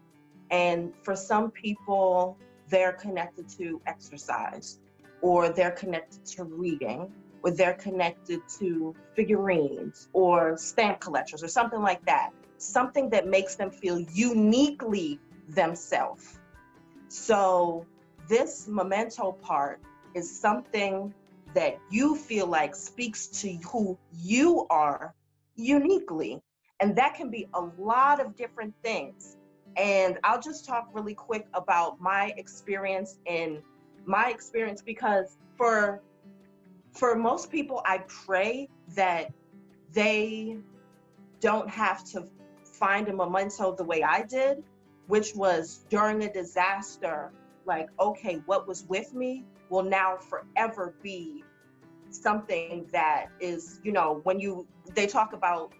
And for some people, they're connected to exercise, or they're connected to reading, or they're connected to figurines or stamp collectors or something like that. Something that makes them feel uniquely themselves. So this memento part is something that you feel like speaks to who you are uniquely. And that can be a lot of different things. And I'll just talk really quick about my experience, because for most people, I pray that they don't have to find a memento the way I did, which was during a disaster, like, okay, what was with me will now forever be something that is, when they talk about,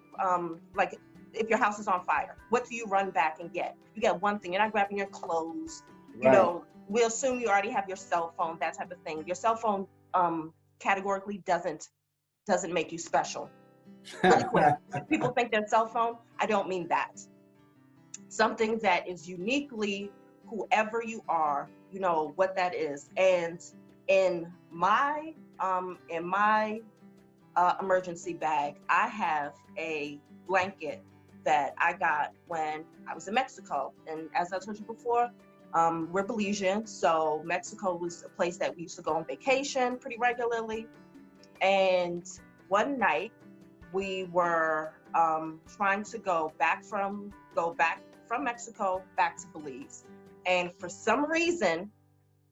like, if your house is on fire, what do you run back and get? You get one thing. You're not grabbing your clothes. Right. We'll assume you already have your cell phone, that type of thing. Your cell phone categorically doesn't make you special. Really quick. If people think their cell phone, I don't mean that. Something that is uniquely whoever you are, what that is. And in my emergency bag, I have a blanket that I got when I was in Mexico. And as I told you before, we're Belizean, so Mexico was a place that we used to go on vacation pretty regularly. And one night we were trying to go back from Mexico back to Belize. And for some reason,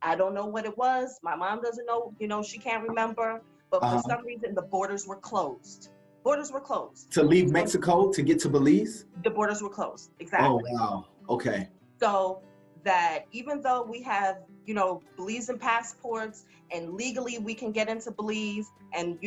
I don't know what it was. My mom doesn't know, she can't remember. But for some reason, the borders were closed. Borders were closed. To leave Mexico to get to Belize? The borders were closed, exactly. Oh, wow. Okay. So that even though we have, Belizean passports and legally we can get into Belize and,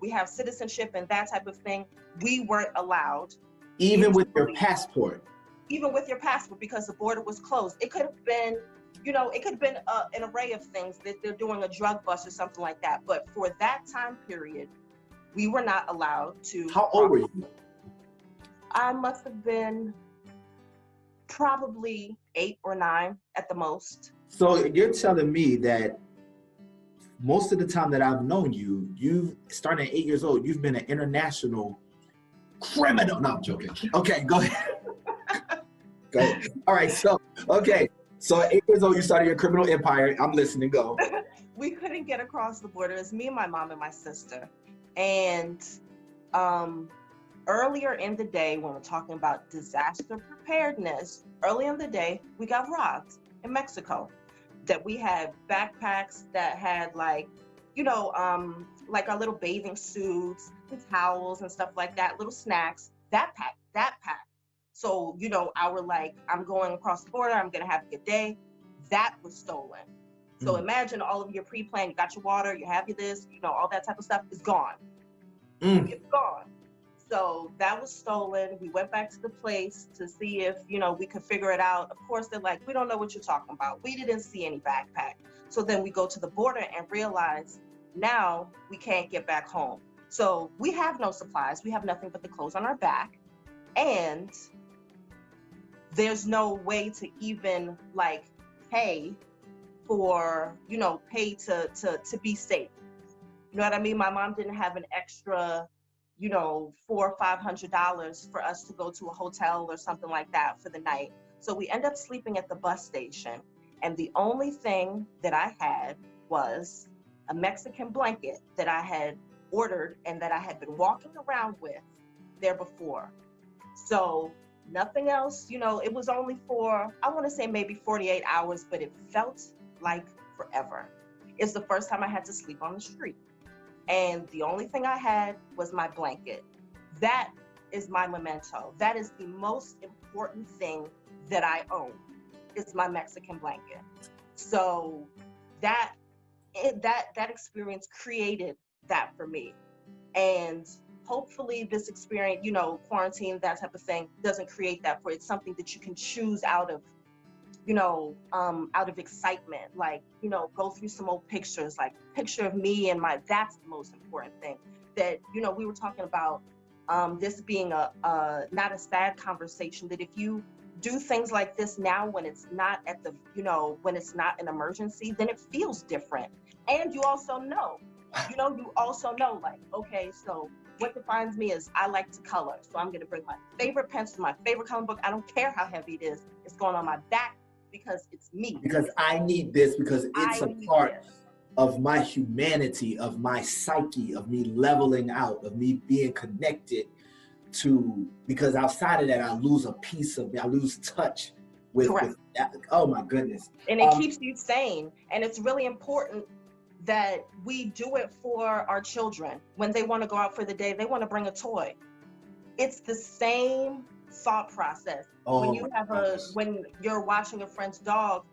we have citizenship and that type of thing, we weren't allowed. Even with your passport? Even with your passport, because the border was closed. It could have been, an array of things that they're doing a drug bust or something like that. But for that time period, we were not allowed to. How old were you? I must have been probably 8 or 9 at the most. So you're telling me that most of the time that I've known you, you've starting at 8 years old, you've been an international criminal. No, I'm joking. Okay, go ahead. Go ahead. All right, so 8 years old, you started your criminal empire. I'm listening, go. We couldn't get across the border. It's me and my mom and my sister. And earlier in the day, when we're talking about disaster preparedness, early in the day, we got robbed in Mexico. That we had backpacks that had like our little bathing suits and towels and stuff like that, little snacks, that pack. So, our I'm going across the border, I'm gonna have a good day. That was stolen. So imagine all of your pre-planned, you got your water, you have your this, all that type of stuff is gone. It's gone. So that was stolen. We went back to the place to see if, we could figure it out. Of course, they're like, we don't know what you're talking about. We didn't see any backpack. So then we go to the border and realize now we can't get back home. So we have no supplies. We have nothing but the clothes on our back. And there's no way to even pay for, pay to be safe. You know what I mean? My mom didn't have an extra, $400 or $500 for us to go to a hotel or something like that for the night. So we end up sleeping at the bus station. And the only thing that I had was a Mexican blanket that I had ordered and that I had been walking around with there before. So nothing else, it was only for, I want to say maybe 48 hours, but it felt like forever. It's the first time I had to sleep on the street. And the only thing I had was my blanket. That is my memento. That is the most important thing that I own, is my Mexican blanket. So that experience created that for me. And hopefully this experience, quarantine, that type of thing, doesn't create that for you. It's something that you can choose out of, out of excitement, go through some old pictures, picture of me and that's the most important thing. That, we were talking about this being not a sad conversation, that if you do things like this now when it's not at the, when it's not an emergency, then it feels different. And you also know, okay, so what defines me is I like to color. So I'm gonna bring my favorite pencil, my favorite coloring book. I don't care how heavy it is. It's going on my back because it's me. Because I need this, because it's a part of my humanity, of my psyche, of me leveling out, of me being connected to, because outside of that, I lose a piece of me, I lose touch with that. Oh my goodness. And it keeps you sane. And it's really important that we do it for our children. When they want to go out for the day, they want to bring a toy. It's the same thought process. When you're watching a friend's dog,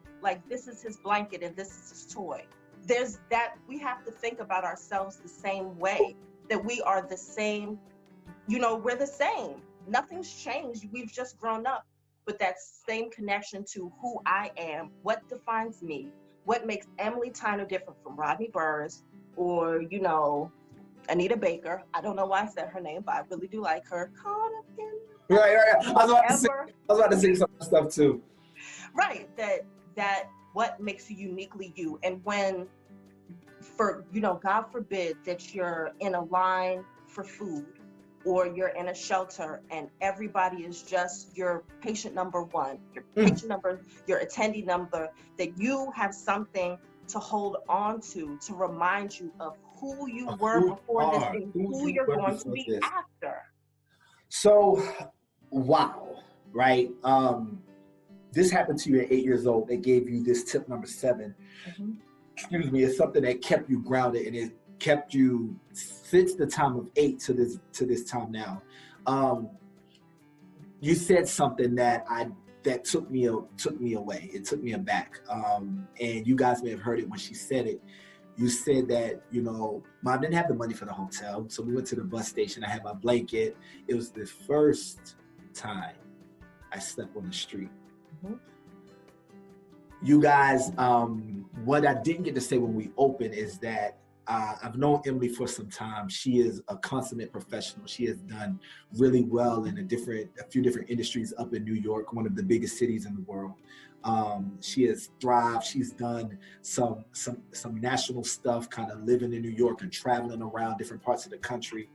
this is his blanket and this is his toy. There's that, we have to think about ourselves the same way, that we are the same, we're the same. Nothing's changed. We've just grown up. But that same connection to who I am, what defines me, what makes Emily Tyner different from Rodney Burris or, Anita Baker. I don't know why I said her name, but I really do like her. Caught up in Right. I was about to say some stuff too. Right. That what makes you uniquely you. And when, God forbid that you're in a line for food or you're in a shelter and everybody is just your patient number one, your patient number, your attendee number, that you have something to hold on to remind you of who you Of were who you before this are, and who who you you're were going to before be this. after. So, wow, right? This happened to you at 8 years old. They gave you this tip number 7. Mm-hmm. Excuse me. It's something that kept you grounded, and it kept you since the time of 8 to this time now. You said something that took me away. It took me aback. And you guys may have heard it when she said it. You said that, Mom didn't have the money for the hotel, so we went to the bus station. I had my blanket. It was the first time I slept on the street. Mm-hmm. You guys, what I didn't get to say when we opened is that I've known Emily for some time. She is a consummate professional. She has done really well in a few different industries up in New York, one of the biggest cities in the world. She has thrived. She's done some national stuff, kind of living in New York and traveling around different parts of the country.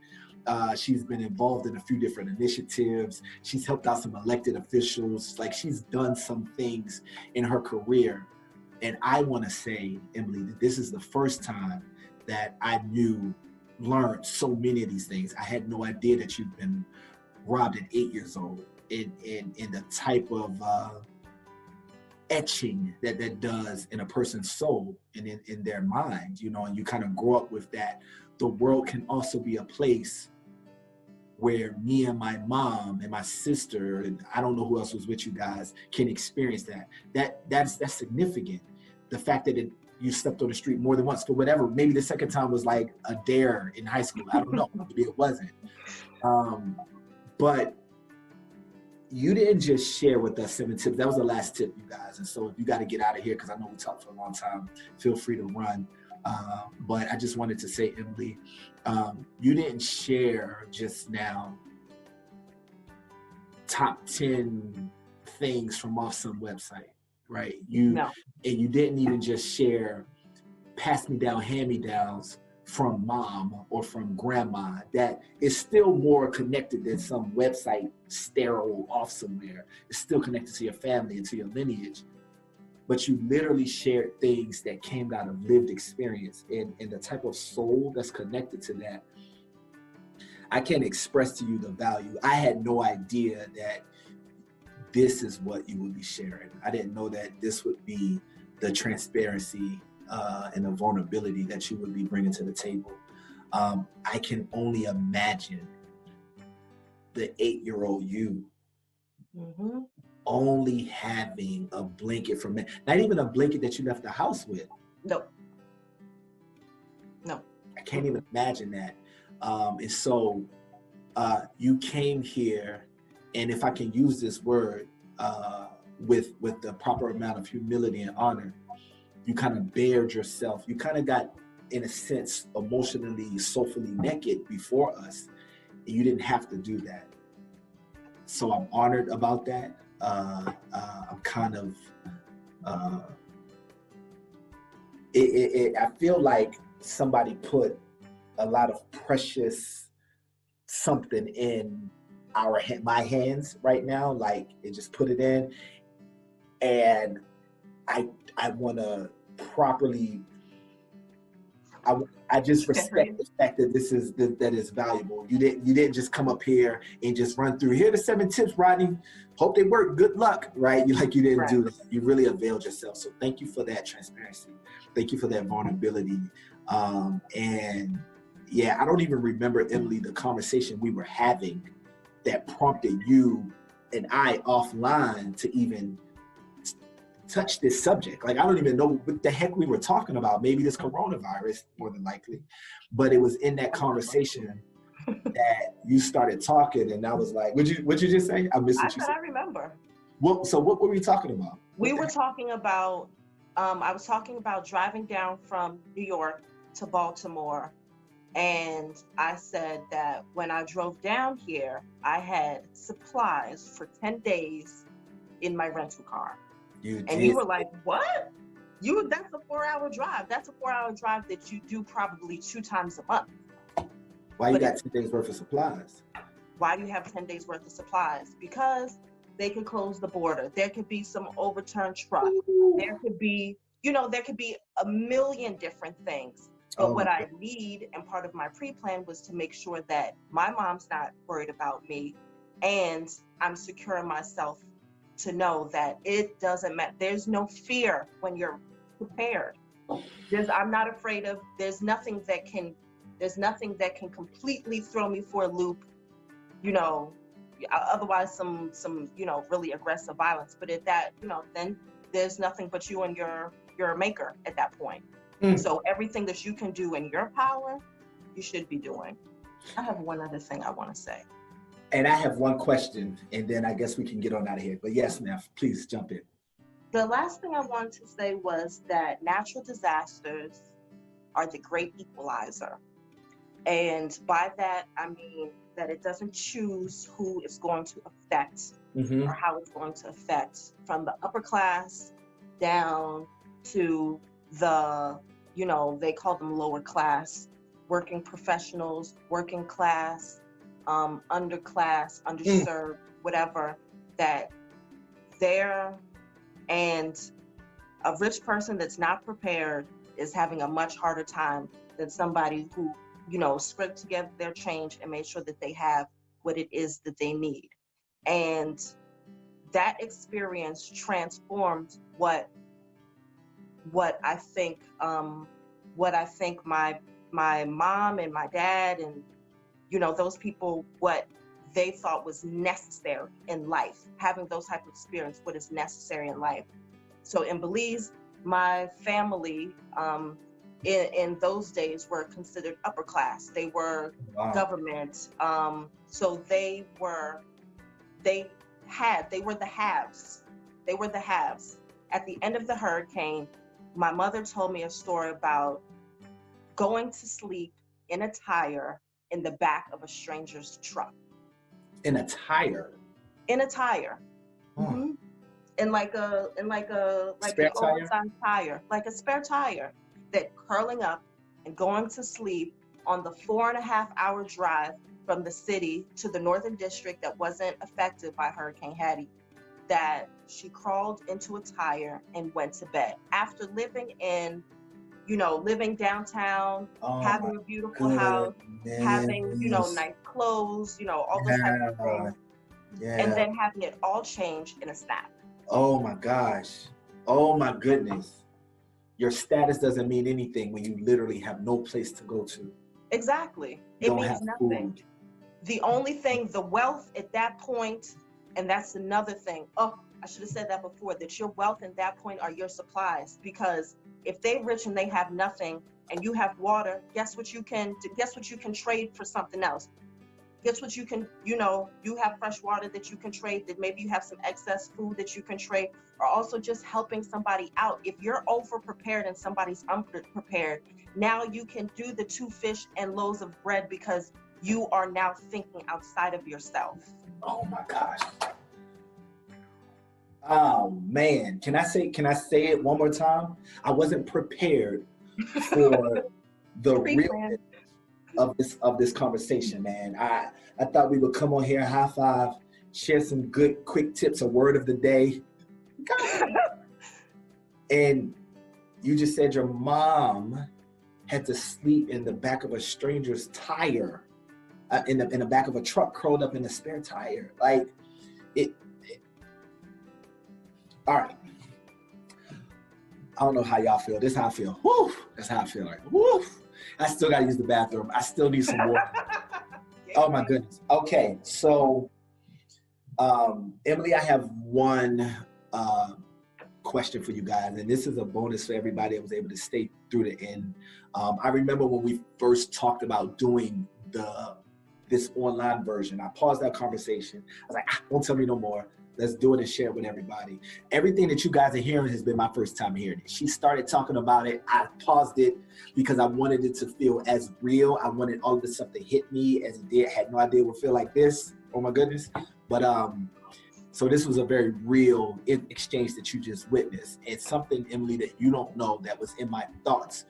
She's been involved in a few different initiatives. She's helped out some elected officials. Like, she's done some things in her career. And I want to say, Emily, that this is the first time that I learned so many of these things. I had no idea that you've been robbed at 8 years old in the type of etching that does in a person's soul and in their mind, and you kind of grow up with that. The world can also be a place where me and my mom and my sister, and I don't know who else was with you guys, can experience that. That's significant. The fact that you slept on the street more than once for whatever, maybe the second time was like a dare in high school. I don't know, maybe it wasn't. But you didn't just share with us 7 tips. That was the last tip, you guys. And so if you got to get out of here, because I know we talked for a long time, feel free to run. But I just wanted to say, Emily, you didn't share just now top 10 things from off some website, right? No. And you didn't even just share pass me down hand-me-downs from mom or from grandma. That is still more connected than some website sterile off somewhere. It's still connected to your family and to your lineage. But you literally shared things that came out of lived experience, and the type of soul that's connected to that. I can't express to you the value. I had no idea that this is what you would be sharing. I didn't know that this would be the transparency and the vulnerability that you would be bringing to the table. I can only imagine the 8-year-old you Mm-hmm. only having a blanket from it, not even a blanket that you left the house with. No. I can't even imagine that. And so you came here, and if I can use this word with the proper amount of humility and honor, you kind of bared yourself. You kind of got, in a sense, emotionally, soulfully naked before us. And you didn't have to do that. So I'm honored about that. I'm kind of, I feel like somebody put a lot of precious something in my hands right now. Like, it just put it in, and I want to properly. I just respect the fact that that is valuable. You didn't just come up here and just run through. Here are the 7 tips, Rodney. Hope they work. Good luck, right? You didn't do that. You really availed yourself. So thank you for that transparency. Thank you for that vulnerability. And yeah, I don't even remember, Emily, the conversation we were having that prompted you and I offline to even touch this subject. Like, I don't even know what the heck we were talking about. Maybe this coronavirus, more than likely. But it was in that conversation that you started talking, and I was like, what'd you just say? I missed what you said. I remember. So what were we talking about? We were talking about, I was talking about driving down from New York to Baltimore. And I said that when I drove down here, I had supplies for 10 days in my rental car. You were like, what? That's a 4-hour drive. That's a 4-hour drive that you do probably 2 times a month. Why you got 10 days worth of supplies? Why do you have 10 days worth of supplies? Because they can close the border. There could be some overturned truck. There could be, there could be a million different things. But what I need, and part of my pre-plan, was to make sure that my mom's not worried about me, and I'm securing myself to know that it doesn't matter. There's no fear when you're prepared. I'm not afraid of, there's nothing that can completely throw me for a loop, you know, otherwise some, you know, really aggressive violence. But at that, you know, then there's nothing but you and your maker at that point. So everything that you can do in your power, you should be doing. I have one other thing I want to say. And I have one question, and then I guess we can get on out of here. But yes, Neff, please jump in. The last thing I wanted to say was that natural disasters are the great equalizer. And by that, I mean that it doesn't choose who it's going to affect or how it's going to affect, from the upper class down to the, you know, they call them lower class, working professionals, working class, underclass, underserved, whatever, that they're, and a rich person that's not prepared is having a much harder time than somebody who, you know, scraped together their change and made sure that they have what it is that they need. And that experience transformed what I think my mom and my dad and, you know, those people, what they thought was necessary in life, having those type of experience, what is necessary in life. So in Belize, my family in those days were considered upper class. They were government. So they were the haves. They were the haves. At the end of the hurricane, my mother told me a story about going to sleep in a tire in the back of a stranger's truck. In a tire? In a tire. Mm-hmm. In like an oversized tire, like a spare tire, that curling up and going to sleep on the 4.5-hour drive from the city to the Northern District that wasn't affected by Hurricane Hattie, that she crawled into a tire and went to bed after living in, you know, living downtown, having a beautiful house, having, you know, nice clothes, you know, all those types of things, and then having it all change in a snap. Oh my gosh. Oh my goodness. Your status doesn't mean anything when you literally have no place to go to. Exactly. It means nothing. Food. The only thing, the wealth at that point, and that's another thing. Oh, I should have said that before, that your wealth at that point are your supplies. Because if they're rich and they have nothing and you have water, guess what you can trade for something else. Guess what you can, you know, you have fresh water that you can trade, that maybe you have some excess food that you can trade, or also just helping somebody out. If you're over prepared and somebody's unprepared, now you can do the 2 fish and loaves of bread because you are now thinking outside of yourself. Oh my gosh. Oh man, can I say it one more time? I wasn't prepared for the realness of this conversation, man. I thought we would come on here, high five, share some good quick tips, a word of the day. And you just said your mom had to sleep in the back of a stranger's tire, in the back of a truck, curled up in a spare tire. Like it. All right. I don't know how y'all feel. This is how I feel. Woo! That's how I feel. Like, woo! I still got to use the bathroom. I still need some water. Oh my goodness. Okay, so Emily, I have one question for you guys, and this is a bonus for everybody that was able to stay through the end. I remember when we first talked about doing this online version. I paused that conversation. I was like, don't tell me no more. Let's do it and share it with everybody. Everything that you guys are hearing has been my first time hearing it. She started talking about it. I paused it because I wanted it to feel as real. I wanted all of the stuff to hit me as it did. Had no idea it would feel like this. Oh my goodness. But so this was a very real exchange that you just witnessed. And something, Emily, that you don't know that was in my thoughts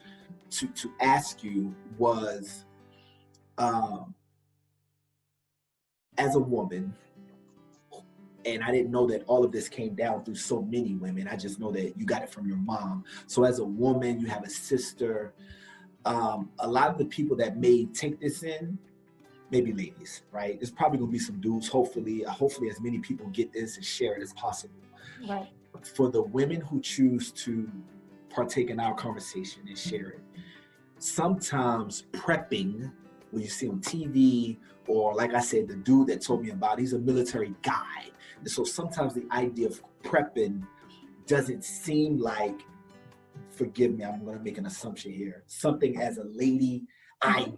to ask you was, as a woman, and I didn't know that all of this came down through so many women. I just know that you got it from your mom. So as a woman, you have a sister. a lot of the people that may take this in, maybe ladies, right? There's probably gonna be some dudes. Hopefully as many people get this and share it as possible. Right. For the women who choose to partake in our conversation and share it, sometimes prepping, when you see on TV, or like I said, the dude that told me about, he's a military guy. And so sometimes the idea of prepping doesn't seem like, forgive me, I'm gonna make an assumption here, something as a lady, I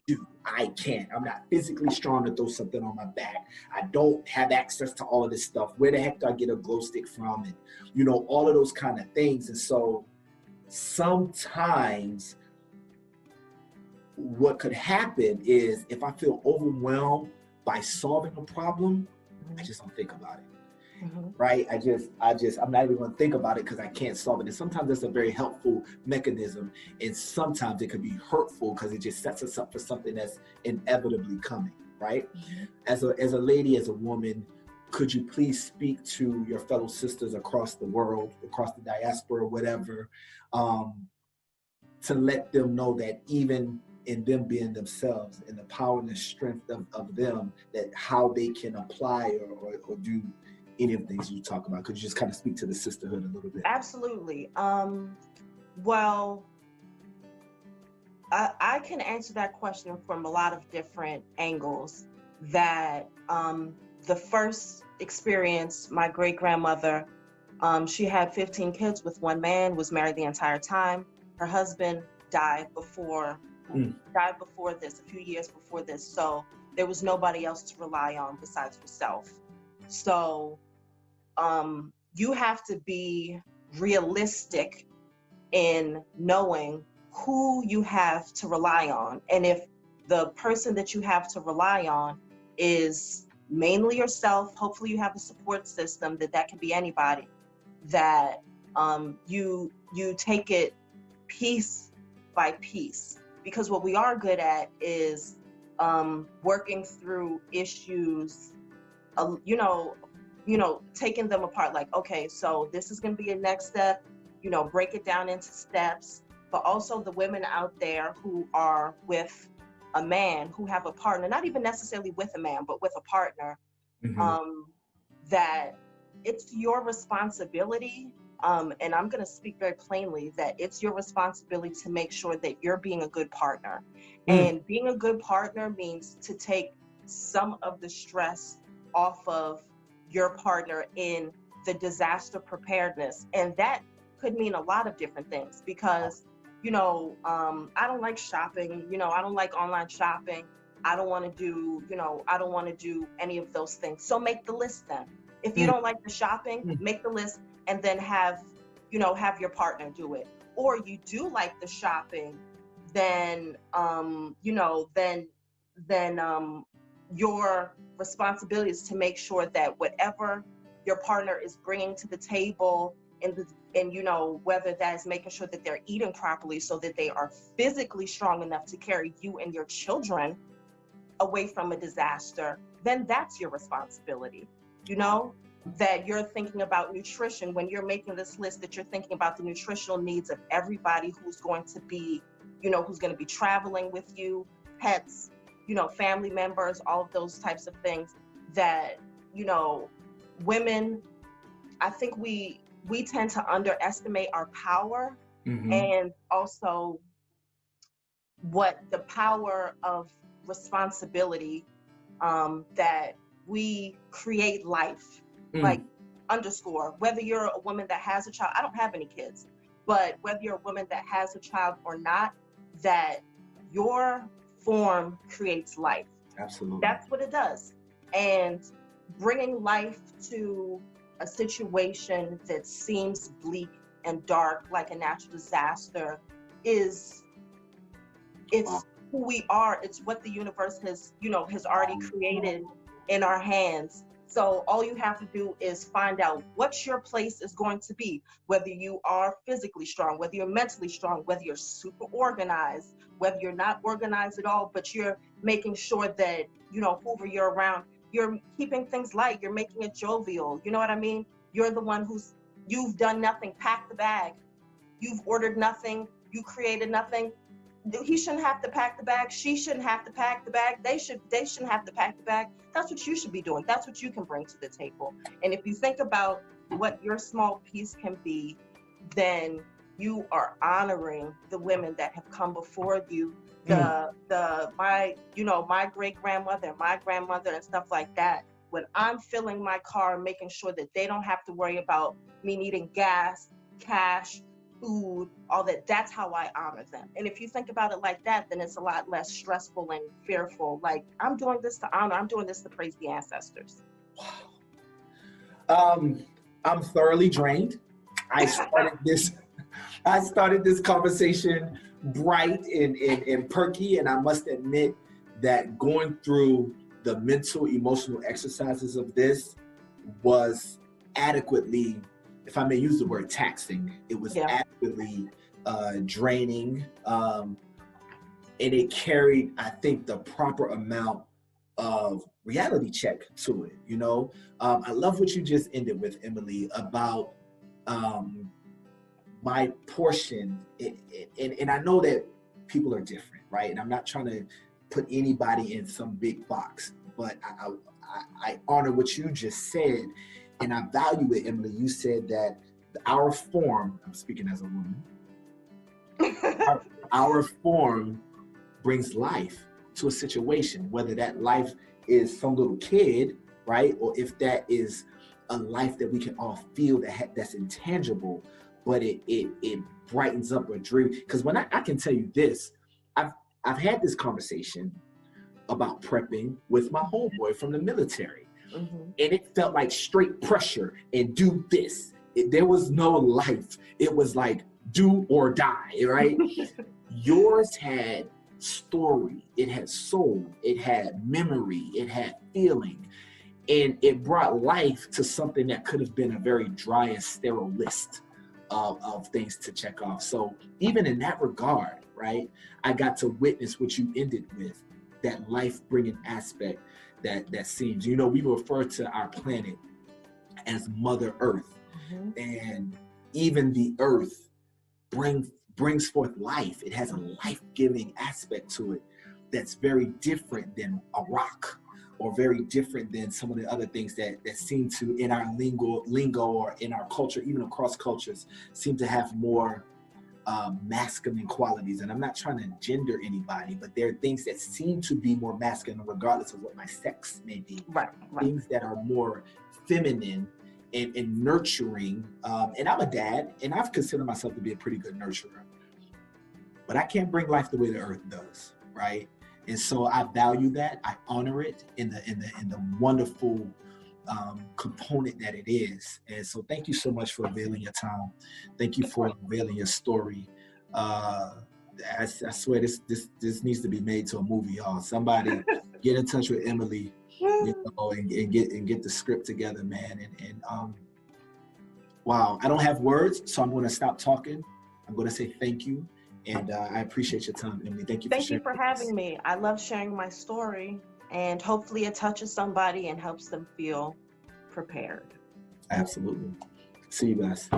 can't. I'm not physically strong to throw something on my back. I don't have access to all of this stuff. Where the heck do I get a glow stick from? And, you know, all of those kind of things. And so sometimes what could happen is, if I feel overwhelmed by solving a problem, I just don't think about it. Right? I'm not even going to think about it because I can't solve it. And sometimes that's a very helpful mechanism, and sometimes it could be hurtful because it just sets us up for something that's inevitably coming. Right? As a lady, as a woman, could you please speak to your fellow sisters across the world, across the diaspora, whatever, to let them know that even in them being themselves and the power and the strength of them, that how they can apply or do any of the things you talk about? Could you just kind of speak to the sisterhood a little bit? Absolutely. Well, I can answer that question from a lot of different angles. That the first experience, my great-grandmother, she had 15 kids with one man, was married the entire time. Her husband died before this, a few years before this. So there was nobody else to rely on besides herself. So you have to be realistic in knowing who you have to rely on. And if the person that you have to rely on is mainly yourself, hopefully you have a support system that can be anybody, that you take it piece by piece. Because what we are good at is working through issues, taking them apart, like, okay, so this is going to be a next step, break it down into steps. But also the women out there who are with a man, who have a partner, not even necessarily with a man, but with a partner, that it's your responsibility. And I'm going to speak very plainly, that it's your responsibility to make sure that you're being a good partner. And being a good partner means to take some of the stress off of your partner in the disaster preparedness. And that could mean a lot of different things, because, I don't like shopping, I don't like online shopping. I don't want to do any of those things. So make the list then. If you don't like the shopping, make the list and then have your partner do it. Or you do like the shopping, then, your responsibility is to make sure that whatever your partner is bringing to the table, and whether that is making sure that they're eating properly so that they are physically strong enough to carry you and your children away from a disaster, then that's your responsibility. That you're thinking about nutrition when you're making this list, that you're thinking about the nutritional needs of everybody who's going to be, who's going to be traveling with you, pets, family members, all of those types of things. That, women, I think we tend to underestimate our power, and also what the power of responsibility, that we create life, like underscore, whether you're a woman that has a child, I don't have any kids, but whether you're a woman that has a child or not, that your form creates life. Absolutely. That's what it does. And bringing life to a situation that seems bleak and dark, like a natural disaster, it's who we are. It's what the universe has already created in our hands. So all you have to do is find out what your place is going to be, whether you are physically strong, whether you're mentally strong, whether you're super organized, whether you're not organized at all, but you're making sure that, whoever you're around, you're keeping things light, you're making it jovial. You know what I mean? You're the one you've done nothing, pack the bag. You've ordered nothing, you created nothing. he shouldn't have to pack the bag. She shouldn't have to pack the bag. They shouldn't have to pack the bag. That's what you should be doing. That's what you can bring to the table. And if you think about what your small piece can be, then you are honoring the women that have come before you. My great grandmother, my grandmother, and stuff like that. When I'm filling my car, making sure that they don't have to worry about me needing gas, cash, food, all that, that's how I honor them. And if you think about it like that, then it's a lot less stressful and fearful. Like, I'm doing this to honor, I'm doing this to praise the ancestors. I'm thoroughly drained. I started this conversation bright and perky, and I must admit that going through the mental, emotional exercises of this was adequately, if I may use the word, taxing. It was adequately draining, and it carried, I think, the proper amount of reality check to it. You know, I love what you just ended with, Emily, about my portion, and I know that people are different, right? And I'm not trying to put anybody in some big box, but I honor what you just said, and I value it, Emily. You said that our form, I'm speaking as a woman, our form brings life to a situation, whether that life is some little kid, right? Or if that is a life that we can all feel that's intangible, but it brightens up a dream. Because when I can tell you this, I've had this conversation about prepping with my homeboy from the military. Mm-hmm. And it felt like straight pressure and do this. There was no life. It was like do or die, right? Yours had story, it had soul, it had memory, it had feeling, and it brought life to something that could have been a very dry and sterile list of things to check off. So even in that regard, right, I got to witness what you ended with, that life-bringing aspect that seems, you know, we refer to our planet as Mother Earth, mm-hmm. and even the earth brings forth life. It has a life-giving aspect to it that's very different than a rock, or very different than some of the other things that seem to, in our lingo or in our culture, even across cultures, seem to have more masculine qualities. And I'm not trying to gender anybody, but there are things that seem to be more masculine regardless of what my sex may be. Right. Things that are more feminine and nurturing. And I'm a dad, and I've considered myself to be a pretty good nurturer. But I can't bring life the way the earth does, right? And so I value that. I honor it in the wonderful component that it is. And so thank you so much for availing your time. Thank you for availing your story. I swear this needs to be made to a movie, y'all. Somebody get in touch with Emily, you know, and get the script together, man. And wow, I don't have words, so I'm going to stop talking. I'm going to say thank you. And I appreciate your time, Emily. Thank you for having me. I love sharing my story, and hopefully it touches somebody and helps them feel prepared. Absolutely. See you guys.